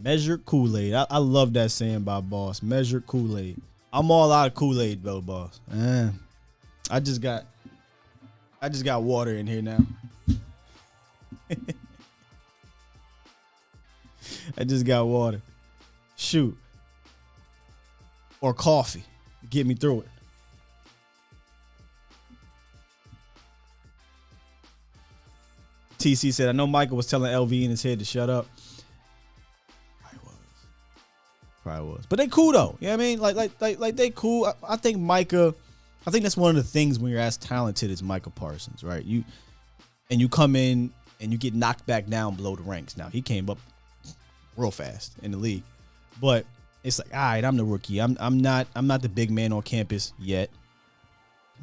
Measured Kool-Aid. I love that saying by Boss. Measured Kool-Aid. I'm all out of Kool-Aid, though, Boss. I just got water in here now. I just got water. Shoot. Or coffee to get me through it. TC said, I know Michael was telling LV in his head to shut up. Probably was. But they cool though. You know what I mean? Like they cool. I think Micah, I think that's one of the things when you're as talented as Micah Parsons, right? You come in and you get knocked back down below the ranks. Now he came up real fast in the league. But it's like, all right, I'm the rookie. I'm not the big man on campus yet.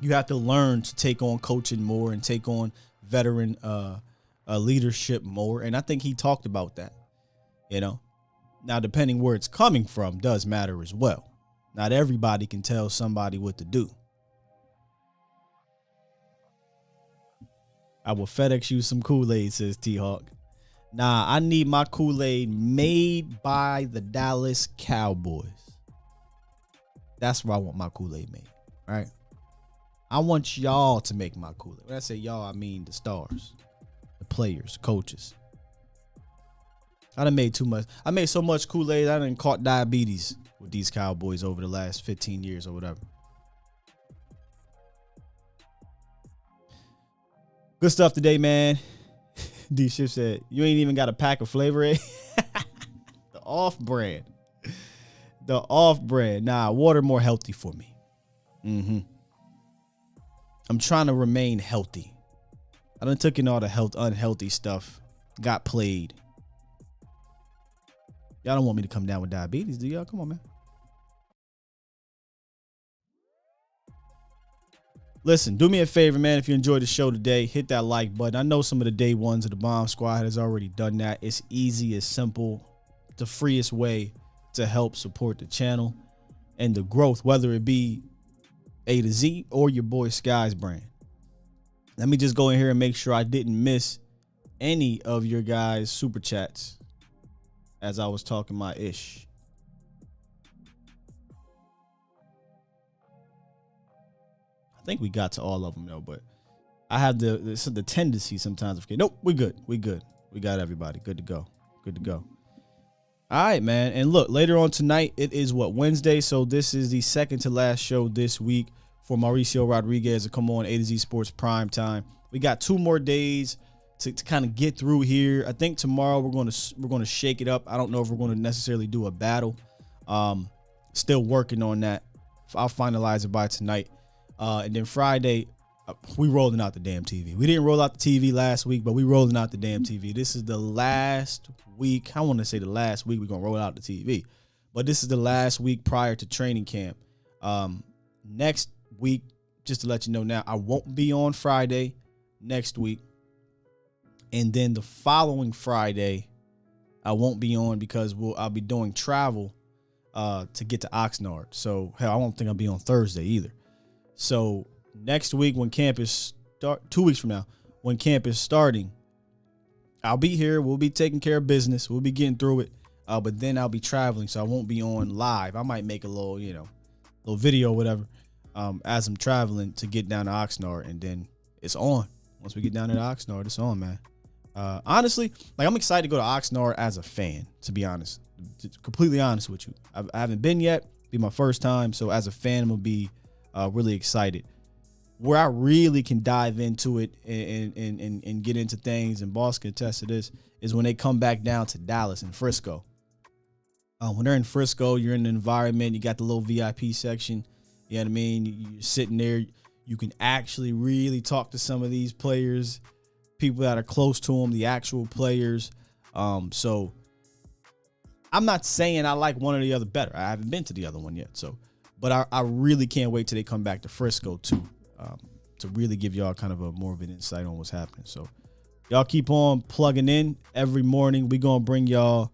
You have to learn to take on coaching more and take on veteran leadership more. And I think he talked about that, you know. Now, depending where it's coming from does matter as well. Not everybody can tell somebody what to do. I will FedEx you some Kool-Aid, says T-Hawk. Nah, I need my Kool-Aid made by the Dallas Cowboys. That's where I want my Kool-Aid made, right? I want y'all to make my Kool-Aid. When I say y'all, I mean the stars, the players, coaches. I done made too much. I made so much Kool-Aid, I done caught diabetes with these Cowboys over the last 15 years or whatever. Good stuff today, man. D Shift said, you ain't even got a pack of Flavor Aid. The off-brand. The off-brand. Nah, water more healthy for me. I'm trying to remain healthy. I done took in all the unhealthy stuff. Got played. Y'all don't want me to come down with diabetes, do y'all? Come on, man. Listen, do me a favor, man. If you enjoyed the show today, hit that like button. I know some of the day ones of the Bomb Squad has already done that. It's easy, it's simple. It's the freest way to help support the channel. and the growth, whether it be A to Z or your boy Sky's brand. Let me just go in here and make sure I didn't miss any of your guys' super chats as I was talking my ish. I think we got to all of them though, but I have the tendency sometimes of nope, we good. We got everybody. Good to go. All right, man. And look, later on tonight, it is Wednesday. So this is the second to last show this week for Mauricio Rodriguez to come on A to Z Sports Prime Time. We got 2 more days to kind of get through here. I think tomorrow we're going to shake it up. I don't know if we're going to necessarily do a battle. Still working on that. I'll finalize it by tonight. And then Friday, we rolling out the damn TV. We didn't roll out the TV last week, but we rolling out the damn TV. This is the last week. I want to say the last week we're going to roll out the TV. But this is the last week prior to training camp. Next week, just to let you know now, I won't be on Friday next week. And then the following Friday, I won't be on because I'll be doing travel to get to Oxnard. So, hell, I won't think I'll be on Thursday either. So, next week when camp is 2 weeks from now, when camp is starting, I'll be here. We'll be taking care of business. We'll be getting through it. But then I'll be traveling, so I won't be on live. I might make a little video or whatever as I'm traveling to get down to Oxnard, and then it's on. Once we get down to Oxnard, it's on, man. Honestly, I'm excited to go to Oxnard as a fan, to be honest. To completely honest with you. I haven't been yet. It'll be my first time, so as a fan, I'm going to be really excited. Where I really can dive into it and get into things, and Boss can attest to this, is when they come back down to Dallas and Frisco. When they're in Frisco, you're in the environment, you got the little VIP section, you know what I mean? You're sitting there, you can actually really talk to some of these players, people that are close to them, the actual players. So I'm not saying I like one or the other better. I haven't been to the other one yet. But I really can't wait till they come back to Frisco too. To really give y'all kind of more of an insight on what's happening. So y'all keep on plugging in every morning. We're going to bring y'all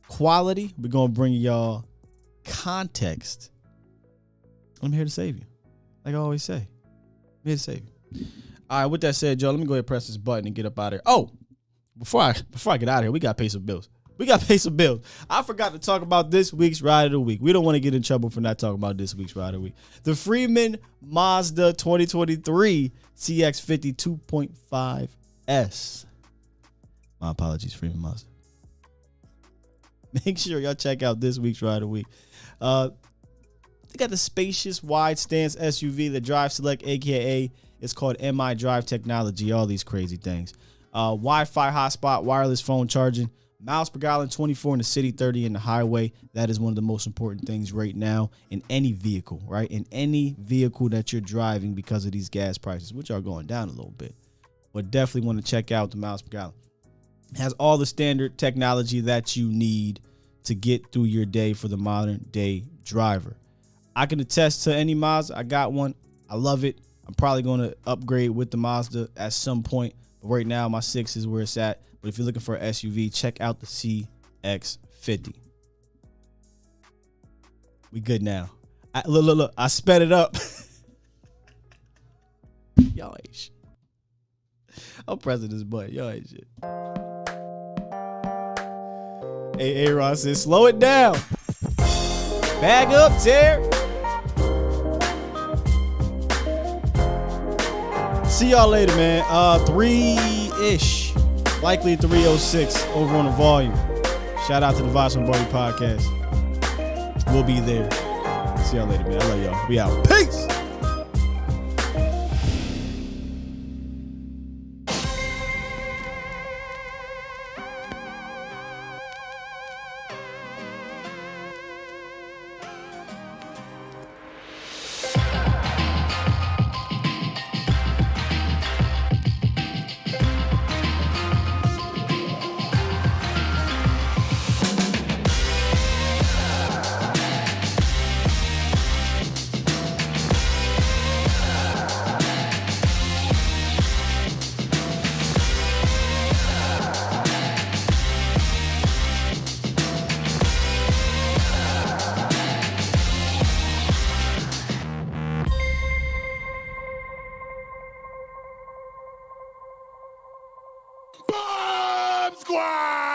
quality. We're going to bring y'all context. I'm here to save you. Like I always say, I'm here to save you. All right, with that said, Joe, let me go ahead and press this button and get up out of here. Oh, before I get out of here, we got to pay some bills. I forgot to talk about this week's Ride of the Week. We don't want to get in trouble for not talking about this week's Ride of the Week. The Freeman Mazda 2023 CX50 2.5S. My apologies, Freeman Mazda. Make sure y'all check out this week's Ride of the Week. They got the spacious wide stance SUV, the Drive Select, aka it's called MI Drive Technology, all these crazy things. Wi-Fi hotspot, wireless phone charging, miles per gallon, 24 in the city, 30 in the highway. That is one of the most important things right now in any vehicle, right? In any vehicle that you're driving because of these gas prices, which are going down a little bit. But definitely want to check out the miles per gallon. It has all the standard technology that you need to get through your day for the modern day driver. I can attest to any Mazda. I got one. I love it. I'm probably going to upgrade with the Mazda at some point. But right now, my 6 is where it's at. But if you're looking for an SUV, check out the CX50. We good now. Look. I sped it up. Y'all ain't shit. I'm pressing this button. Y'all ain't shit. Hey, Aaron says, slow it down. Bag up, Terry. See y'all later, man. 3-ish. Likely 3:06 over on the volume. Shout out to the Vibes from Barty podcast. We'll be there. See y'all later, man. I love y'all. We out. Peace. Squad!